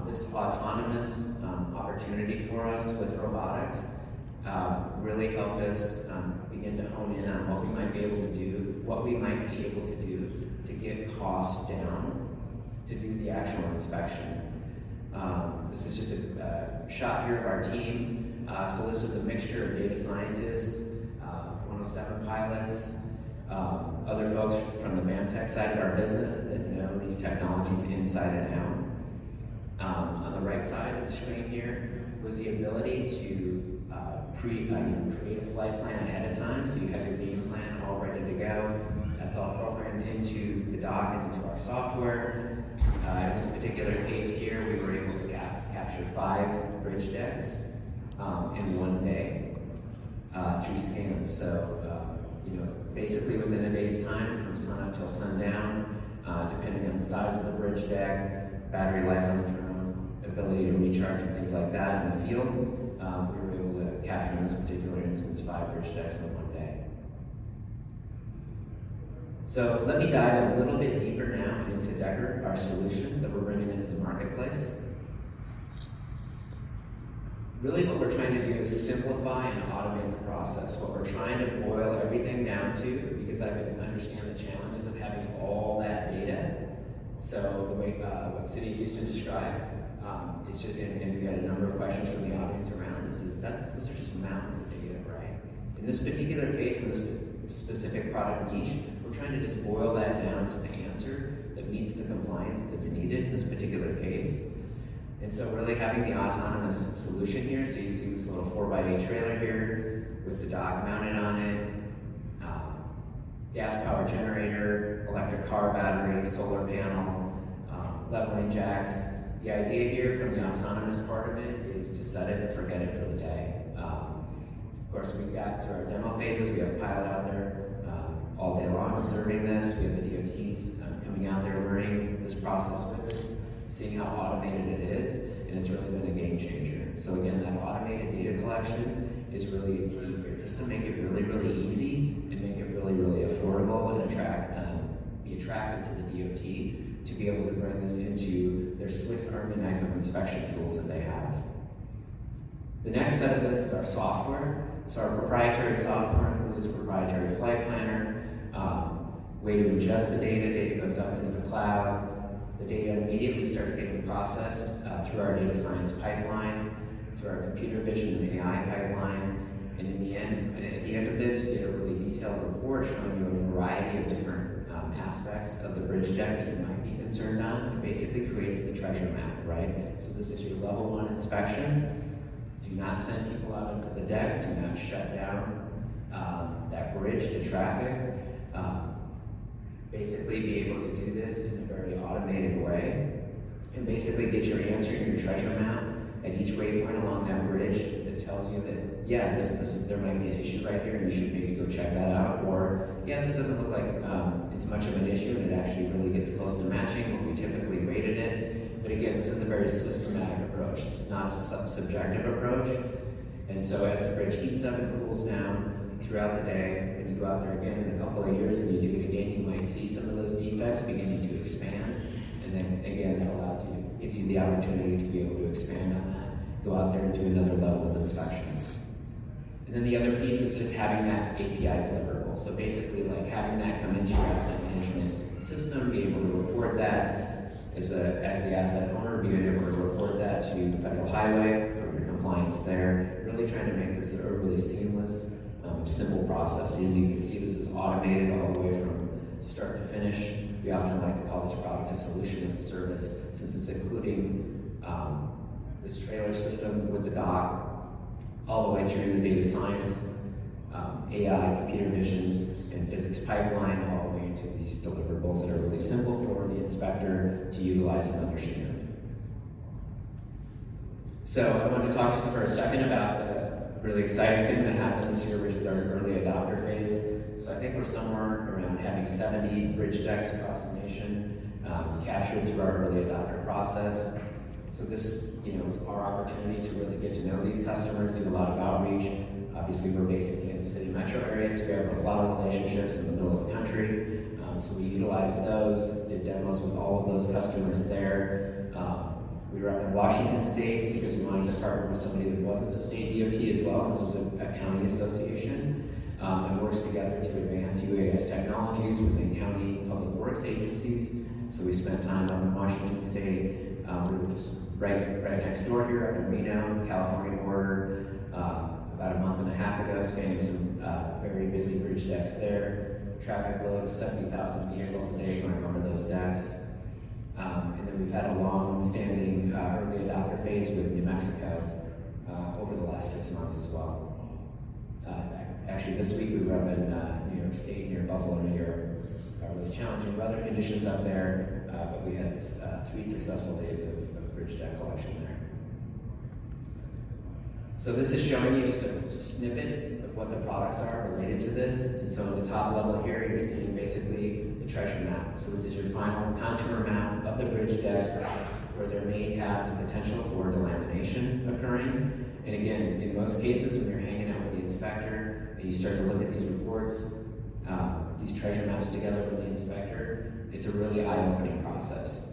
This autonomous opportunity for us with robotics really helped us begin to hone in on what we might be able to do to get costs down to do the actual inspection. This is just a shot here of our team. So this is a mixture of data scientists, 107 pilots, other folks from the BAMTech side of our business that know these technologies inside and out. On the right side of the screen here was the ability to create a flight plan ahead of time, so you have your game plan all ready to go. That's all programmed into the dock and into our software. In this particular case here, we were able to capture 5 bridge decks in one day through scans. So, basically within a day's time, from sun up till sundown, depending on the size of the bridge deck, battery life on the drone, ability to recharge and things like that in the field, we were able to capture in this particular instance 5 bridge decks in one day. So let me dive a little bit deeper now into Decker, our solution that we're bringing into the marketplace. Really what we're trying to do is simplify and automate the process. What we're trying to boil everything down to, because I can understand the challenges of having all that data. So the way what City of Houston described, it's just, and we had a number of questions from the audience around this, those are just mountains of data, right? In this particular case, in this specific product niche, we're trying to just boil that down to the answer that meets the compliance that's needed in this particular case. And so really having the autonomous solution here, so you see this little 4x8 trailer here with the dock mounted on it, gas power generator, electric car battery, solar panel, leveling jacks. The idea here from the autonomous part of it is to set it and forget it for the day. Of course, we've got through our demo phases, we have a pilot out there all day long observing this. We have the DOTs coming out there learning this process with us, seeing how automated it is, and it's really been a game changer. So again, that automated data collection is really a key here, just to make it really, really easy and make it really, really affordable and be attractive to the DOT to be able to bring this into their Swiss Army knife of inspection tools that they have. The next set of this is our software. So our proprietary software includes proprietary flight planner, way to ingest the data goes up into the cloud. The data immediately starts getting processed through our data science pipeline, through our computer vision and AI pipeline, and at the end of this, you get a really detailed report showing you a variety of different aspects of the bridge deck that you might be concerned on. It basically creates the treasure map, right? So this is your level 1 inspection. Do not send people out into the deck. Do not shut down that bridge to traffic. Basically be able to do this in a very automated way and basically get your answer in your treasure map at each waypoint along that bridge that tells you that, yeah, there might be an issue right here and you should maybe go check that out, or yeah, this doesn't look like it's much of an issue and it actually really gets close to matching what we typically rated it. But again, this is a very systematic approach. This is not a subjective approach. And so as the bridge heats up and cools down throughout the day, when you go out there again in a couple of years and you do it again, you might see some of those defects beginning to expand. And then again, that gives you the opportunity to be able to expand on that. Go out there and do another level of inspection. And then the other piece is just having that API deliverable. So basically like having that come into your asset management system, be able to report that as the asset owner, being able to report that to the federal highway for your compliance there. Really trying to make this a really seamless, simple process. As you can see, this is automated all the way from start to finish. We often like to call this product a solution as a service, since it's including this trailer system with the dock, all the way through the data science, AI, computer vision, and physics pipeline, all the way into these deliverables that are really simple for the inspector to utilize and understand. So I wanted to talk just for a second about the really exciting thing that happened this year, which is our early adopter phase. So I think we're somewhere around having 70 bridge decks across the nation captured through our early adopter process. So this, is our opportunity to really get to know these customers, do a lot of outreach. Obviously, we're based in Kansas City metro area, so we have a lot of relationships in the middle of the country. So we utilized those, did demos with all of those customers there. We were up in Washington State because we wanted to partner with somebody that wasn't a state DOT as well. This was a county association that works together to advance UAS technologies within county public works agencies. So we spent time up in Washington State. We were just right next door here up in Reno, the California border, about a month and a half ago, spanning some very busy bridge decks there. Traffic load is 70,000 vehicles a day going over those decks. And then we've had a long-standing early adopter phase with New Mexico over the last 6 months as well. Actually, this week we were up in New York State, near Buffalo, New York. Really challenging weather conditions up there, but we had 3 successful days of bridge deck collection there. So this is showing you just a snippet of what the products are related to this. And so at the top level here, you're seeing basically the treasure map. So this is your final contour map of the bridge deck, where there may have the potential for delamination occurring. And again, in most cases, when you're hanging out with the inspector and you start to look at these reports, these treasure maps together with the inspector, it's a really eye-opening process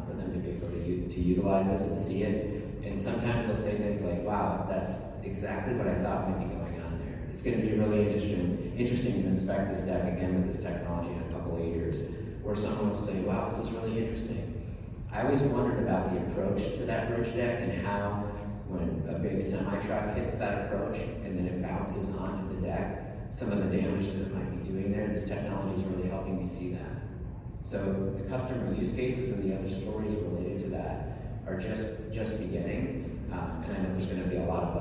for them to be able to utilize this and see it. And sometimes they'll say things like, wow, that's exactly what I thought might be going on there. It's going to be really interesting to inspect this deck again with this technology in a couple of years. Or someone will say, wow, this is really interesting. I always wondered about the approach to that bridge deck and how when a big semi-truck hits that approach and then it bounces onto the deck, some of the damage that it might be doing there, this technology is really helping me see that. So the customer use cases and the other stories related to that are just beginning, and I know there's going to be a lot of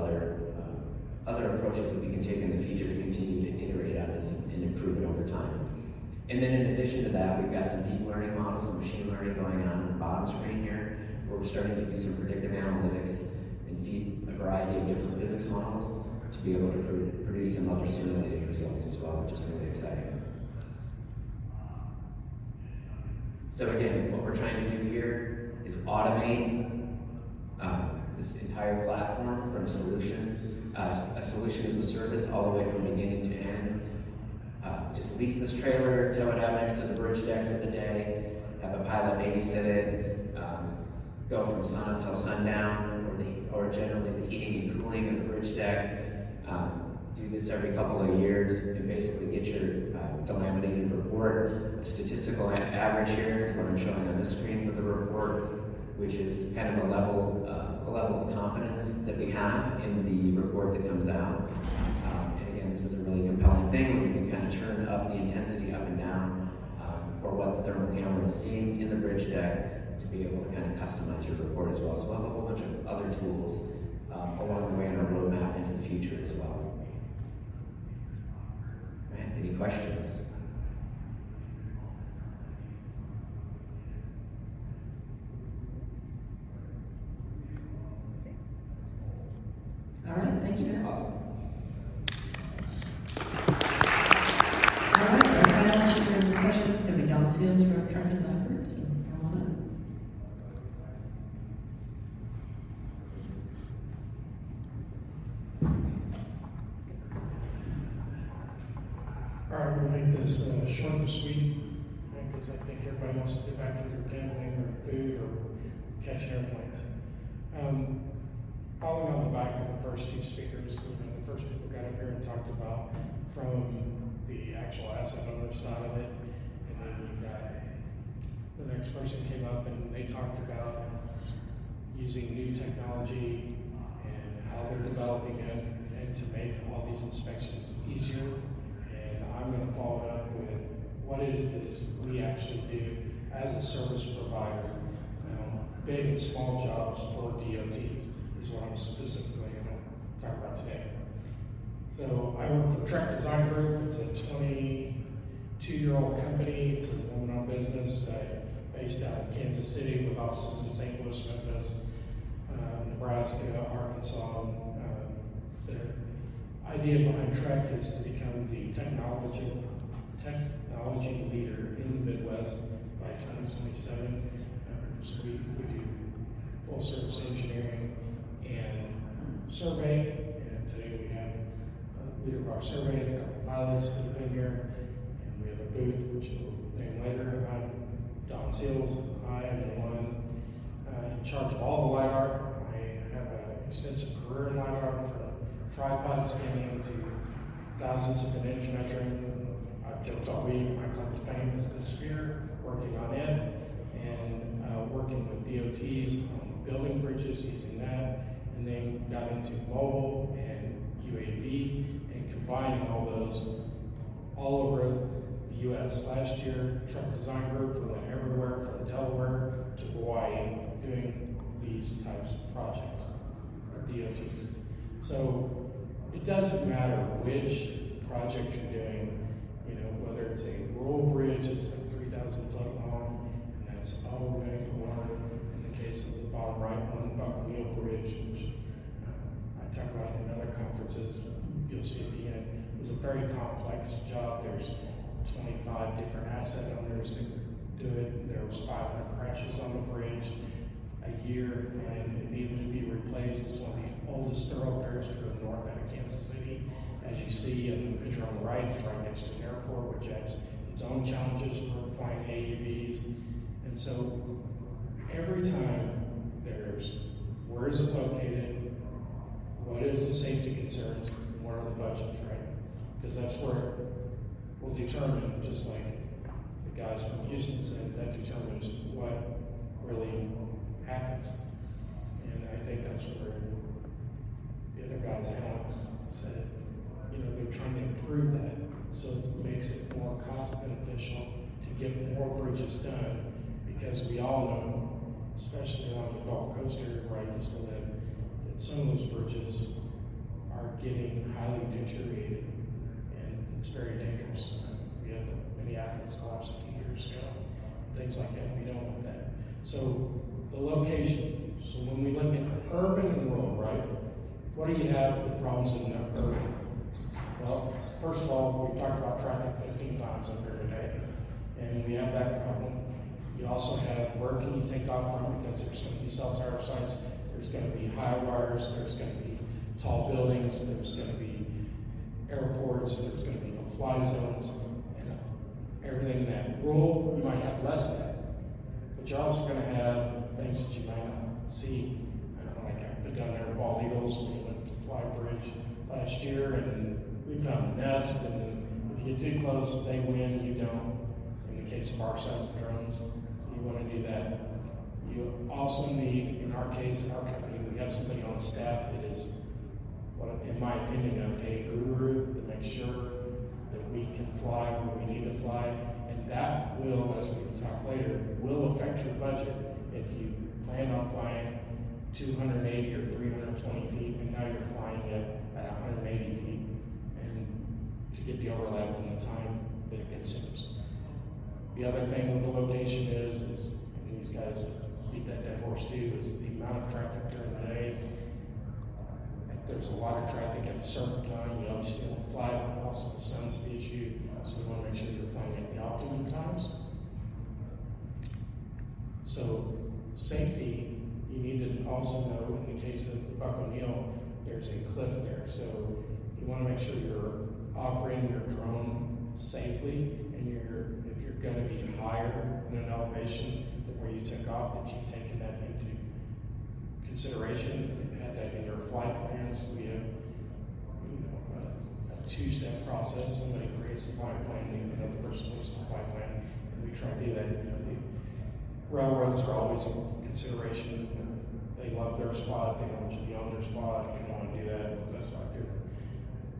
other approaches that we can take in the future to continue to iterate on this and improve it over time. And then in addition to that, we've got some deep learning models and machine learning going on the bottom screen here, where we're starting to do some predictive analytics and feed a variety of different physics models to be able to produce some other simulated results as well, which is really exciting. So again, what we're trying to do here is automate this entire platform from a solution as a service all the way from beginning to end. Just lease this trailer, tow it out next to the bridge deck for the day, have a pilot babysit it, go from sun up till sundown, or generally the heating and cooling of the bridge deck. Do this every couple of years and basically get your delaminated report. A statistical average here is what I'm showing on this screen for the report, which is kind of a level of confidence that we have in the report that comes out. And again, this is a really compelling thing where you can kind of turn up the intensity up and down for what the thermal camera is seeing in the bridge deck to be able to kind of customize your report as well. So we'll have a whole bunch of other tools along the way in our roadmap into the future as well. Right? Any questions? All right, thank you, Ben. Awesome. All right, our final speaker in the session is going to be Don Seals from Truck Design Group, so come on up. All right, we'll make this short and sweet, because I think everybody wants to get back to their gambling or food or catching airplanes. Following on the back of the first two speakers, the first people got up here and talked about from the actual asset owner side of it, and then we got the next person came up and they talked about using new technology and how they're developing it and to make all these inspections easier. And I'm going to follow it up with what it is we actually do as a service provider, big and small jobs for DOTs is what I'm specifically going to talk about today. So I work for Trek Design Group. It's a 22-year-old company. It's a woman-owned business based out of Kansas City with offices in St. Louis, Memphis, Nebraska, Arkansas. The idea behind Trek is to become the technology leader in the Midwest by 2027. So we do full service engineering and survey. And today we have a leader of our survey and a couple pilots that have been here. And we have a booth, which we'll name later. I'm Don Seals. I am the one in charge of all the LiDAR. I have an extensive career in LiDAR from tripod scanning to thousands of an inch measuring. I've joked all week, my claim to fame is the sphere, working on it, and working with DOTs on building bridges using that, and then got into mobile and UAV and combining all those all over the U.S. Last year, Trek Design Group went everywhere from Delaware to Hawaii doing these types of projects, or DOTs. So it doesn't matter which project you're doing, whether it's a rural bridge that's like 3,000 foot long, and that's all we're doing, or in the case of the bottom right one, Buckle Mule Bridge, which I talk about in other conferences, you'll see at the end. It was a very complex job. There's 25 different asset owners that do it. There was 500 crashes on the bridge a year, and it needed to be replaced. It's one of the oldest thoroughfares to go north out of Kansas City. As you see in the picture on the right, it's right next to an airport, which has its own challenges for flying AUVs. And so every time there's where is it located, what is the safety concerns, and what are the budgets, right? Because that's where we'll determine, just like the guys from Houston said, that determines what really happens. And I think that's where the other guys, Alex, said, they're trying to improve that so it makes it more cost beneficial to get more bridges done, because we all know, especially along the Gulf Coast area where I used to live, that some of those bridges are getting highly deteriorated, and it's very dangerous. We had the Minneapolis collapse a few years ago, things like that. We don't want that. So the location. So when we look at urban and rural, right? What do you have with the problems in urban? Well, first of all, we've talked about traffic 15 times up here today, and we have that problem. You also have where can you take off from, because there's going to be cell tower sites, there's going to be high wires, there's going to be tall buildings, there's going to be airports, there's going to be fly zones, and everything that rural, you might have less of that. But you're also going to have things that you might not see. Like I've been down there at Bald Eagles, we went to Fly Bridge last year, and we found a nest, and if you get too close, they win, you don't. In the case of our size of drones, so you want to do that. You also need, in our case, in our company, we have somebody on staff that is, in my opinion, a guru to make sure that we can fly where we need to fly, and that will, as we can talk later, will affect your budget. If you plan on flying 280 or 320 feet, and now you're flying it at 180 feet, to get the overlap and the time that it consumes. The other thing with the location is and these guys beat that dead horse too, is the amount of traffic during the day. If there's a lot of traffic at a certain time, you obviously don't fly, but also the sun's the issue, so we want to make sure you're flying at the optimum times. So safety, you need to also know, in the case of the Buck O'Neill, there's a cliff there, so you want to make sure you're operating your drone safely, and if you're going to be higher in an elevation than where you took off, that you've taken that into consideration and had that in your flight plans. We have a two-step process. Somebody creates the flight plan, and another person looks at the flight plan, and we try to do that. The railroads are always a consideration. They love their spot, they don't want you to be on their spot. If you don't want to do that, because that's why I threw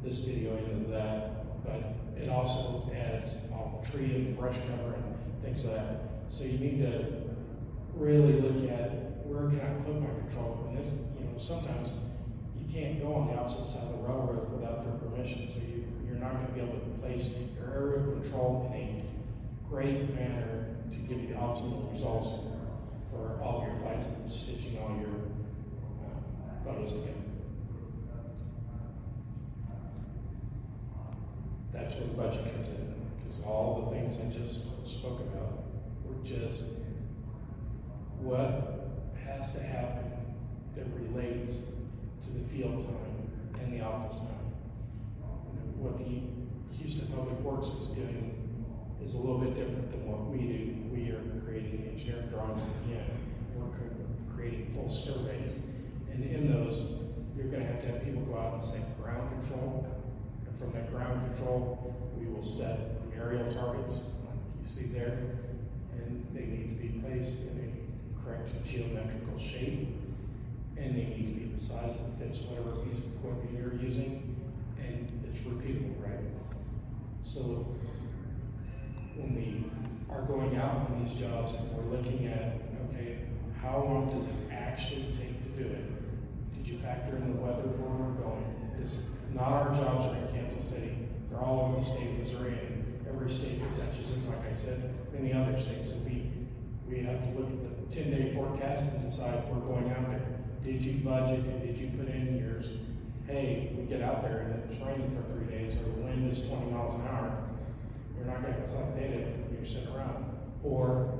this video into that. but it also adds all tree and brush cover and things like that. So you need to really look at where can I put my control, and this, sometimes you can't go on the opposite side of the railroad without their permission, so you're not gonna be able to place your aerial control in a great manner to give you the optimal results for all of your flights and stitching all your photos together. That's where the budget comes in, because all the things I just spoke about were just what has to happen that relates to the field time and the office time. What the Houston Public Works is doing is a little bit different than what we do. We are creating engineering drawings at the end. We're creating full surveys. And in those, you're gonna have to have people go out and set ground control. And from that ground control, we will set the aerial targets, like you see there, and they need to be placed in a correct geometrical shape, and they need to be the size that fits whatever piece of equipment you're using, and it's repeatable, right? So when we are going out on these jobs and we're looking at, okay, how long does it actually take to do it? Did you factor in the weather where we're going? Because not our jobs are in Kansas City. They're all over the state of Missouri, and every state that touches it, like I said, many other states. So we have to look at the 10-day forecast and decide we're going out there. Did you budget and did you put in yours? Hey, we get out there and it's raining for 3 days, or the wind is 20 miles an hour. You're not going to collect data when you're sitting around. Or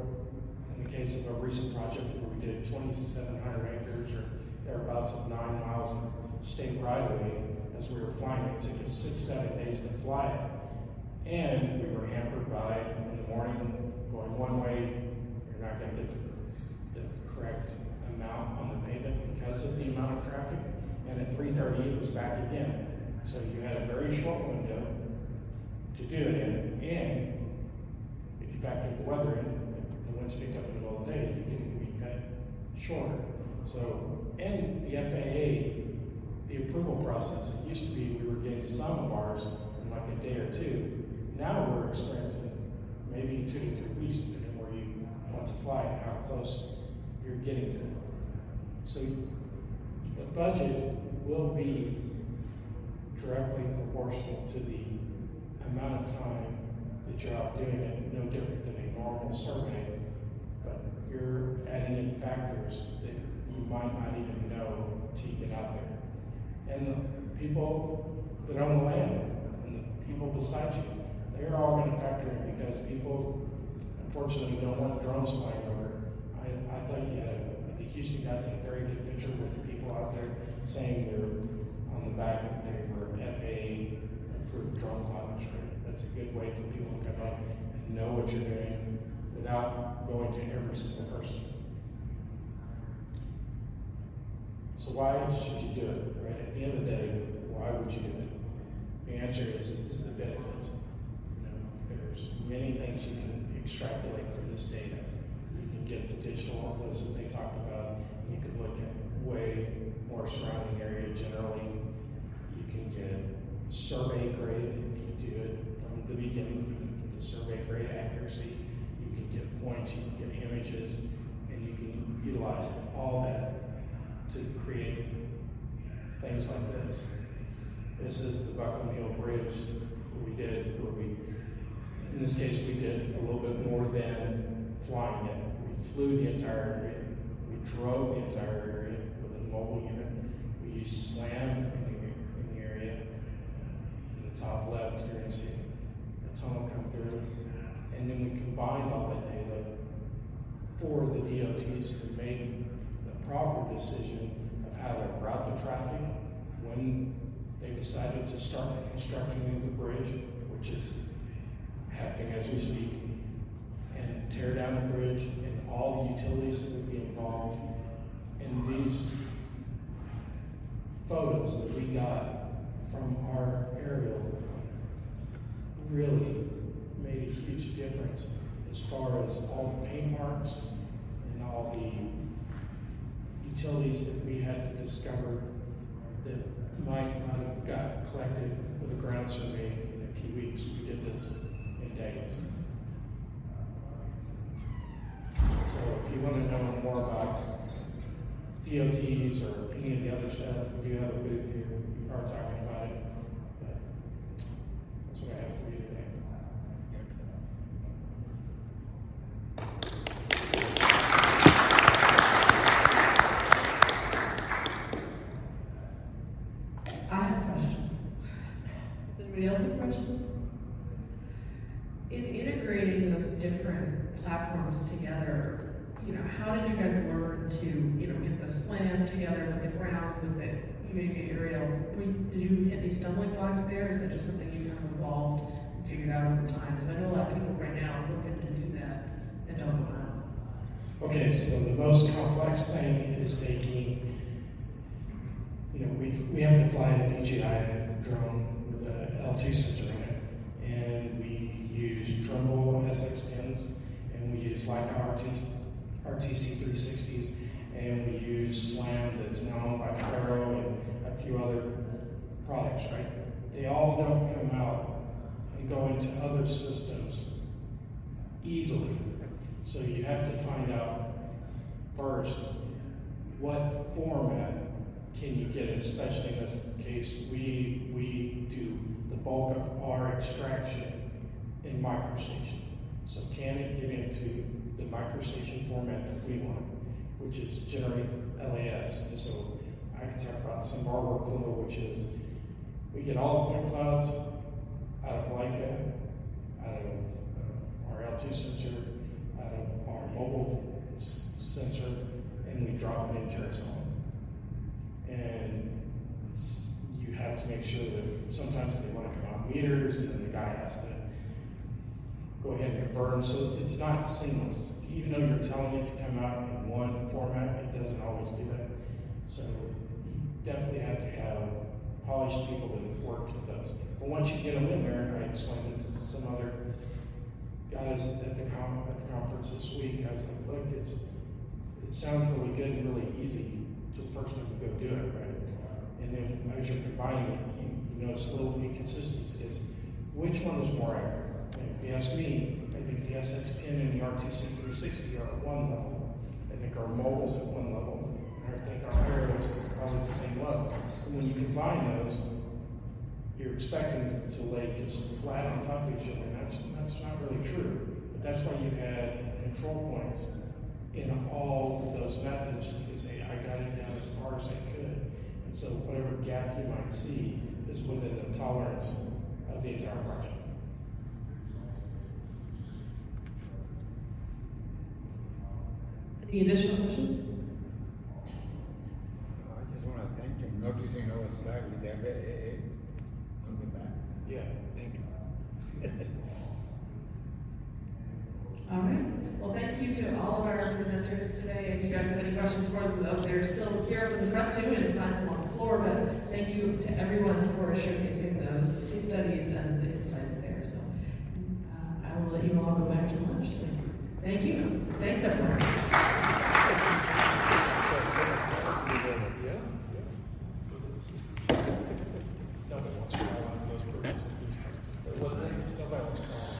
in the case of a recent project where we did 2,700 acres or thereabouts of 9 miles of state right-of-way, as we were flying it took us 6-7 days to fly it. And we were hampered by, in the morning, going one way, you're not going to get the correct amount on the pavement because of the amount of traffic. And at 3:30, it was back again. So you had a very short window to do it in, and if you factor the weather in, if the wind's picked up in the middle of the day, you can be cut shorter. So, and the FAA, the approval process, it used to be we were getting some of ours in like a day or two. Now we're experiencing maybe 2 to 3 weeks, depending where you want to fly and how close you're getting to it. So the budget will be directly proportional to the amount of time that you're out doing it, no different than a normal survey, but you're adding in factors that you might not even know till you get out there. And the people that own the land and the people beside you, they're all going to factor in, because people unfortunately don't want drones flying over. I thought you had the Houston guys had a very good picture with the people out there saying they're on the back that they were FAA approved drone pilots, right? That's a good way for people to come up and know what you're doing without going to every single person. So why should you do it, right? At the end of the day, why would you do it? The answer is the benefits. There's many things you can extrapolate from this data. You can get the digital orthos that they talked about. You can look at way more surrounding area generally. You can get survey grade if you do it from the beginning. You can get the survey grade accuracy. You can get points. You can get images, and you can utilize all that to create things like this. This is the Buckle Mule Bridge in this case, we did a little bit more than flying it. We flew the entire area. We drove the entire area with a mobile unit. We used SLAM in the area. In the top left, you're going to see the tunnel come through. And then we combined all that data for the DOTs to make the proper decision of how to route the traffic when they decided to start the construction of the bridge, which is happening as we speak, and tear down the bridge and all the utilities that would be involved. And these photos that we got from our aerial really made a huge difference as far as all the paint marks and all the utilities that we had to discover that might not have got collected with a ground survey in a few weeks. We did this in days. So if you want to know more about DOTs or any of the other stuff, we do have a booth here. We are talking about it. But that's what I have for you today. I have questions. Anybody else have questions? In integrating those different platforms together, how did you guys learn to, get the SLAM together with the ground, with the UAV aerial? Did you hit any stumbling blocks there? Is that just something you kind of evolved and figured out over time? Because I know a lot of people right now are looking to do that and don't know how. Okay, so the most complex thing is taking, we happen to fly a DJI drone with a L2 sensor in it, and we use Trimble SX10s, and we use Leica RTC 360s, and we use SLAM that's now owned by Faro and a few other products, right? They all don't come out and go into other systems easily. So you have to find out first what format can you get it, especially in this case, we do the bulk of our extraction in microstation. So can it get into the microstation format that we want, which is generate LAS? And so I can talk about some of our workflow, which is we get all the point clouds out of Leica, out of our L2 sensor, out of our mobile sensor, and we drop it in Terrazone. And you have to make sure that sometimes they want to come out meters, and then the guy has to go ahead and convert them. So it's not seamless. Even though you're telling it to come out in one format, it doesn't always do that. So you definitely have to have polished people that have worked with those. But once you get them in there, I explained it to some other guys at the conference this week. I was like, look, it sounds really good and really easy. So the first time you go do it, right? And then as you're combining it, you notice little inconsistencies. Which one is more accurate? And if you ask me, I think the SX10 and the RTC 360 are at one level. I think our mobile's at one level. And I think our aerials are probably at the same level. And when you combine those, you're expecting to lay just flat on top of each other. And that's not really true. But that's why you had control points in all of those methods. You can say, I got it down as far as I could. And so whatever gap you might see is within the tolerance of the entire project. Any additional questions? I just want to thank you for noticing our flag with the FAA on the back. Yeah. Thank you. All right. Well, thank you to all of our presenters today. If you guys have any questions for them, they're still here from the front too, and find them on the floor. But thank you to everyone for showcasing those case studies and the insights there. So I will let you all go back to lunch. So thank you. Thanks, everyone.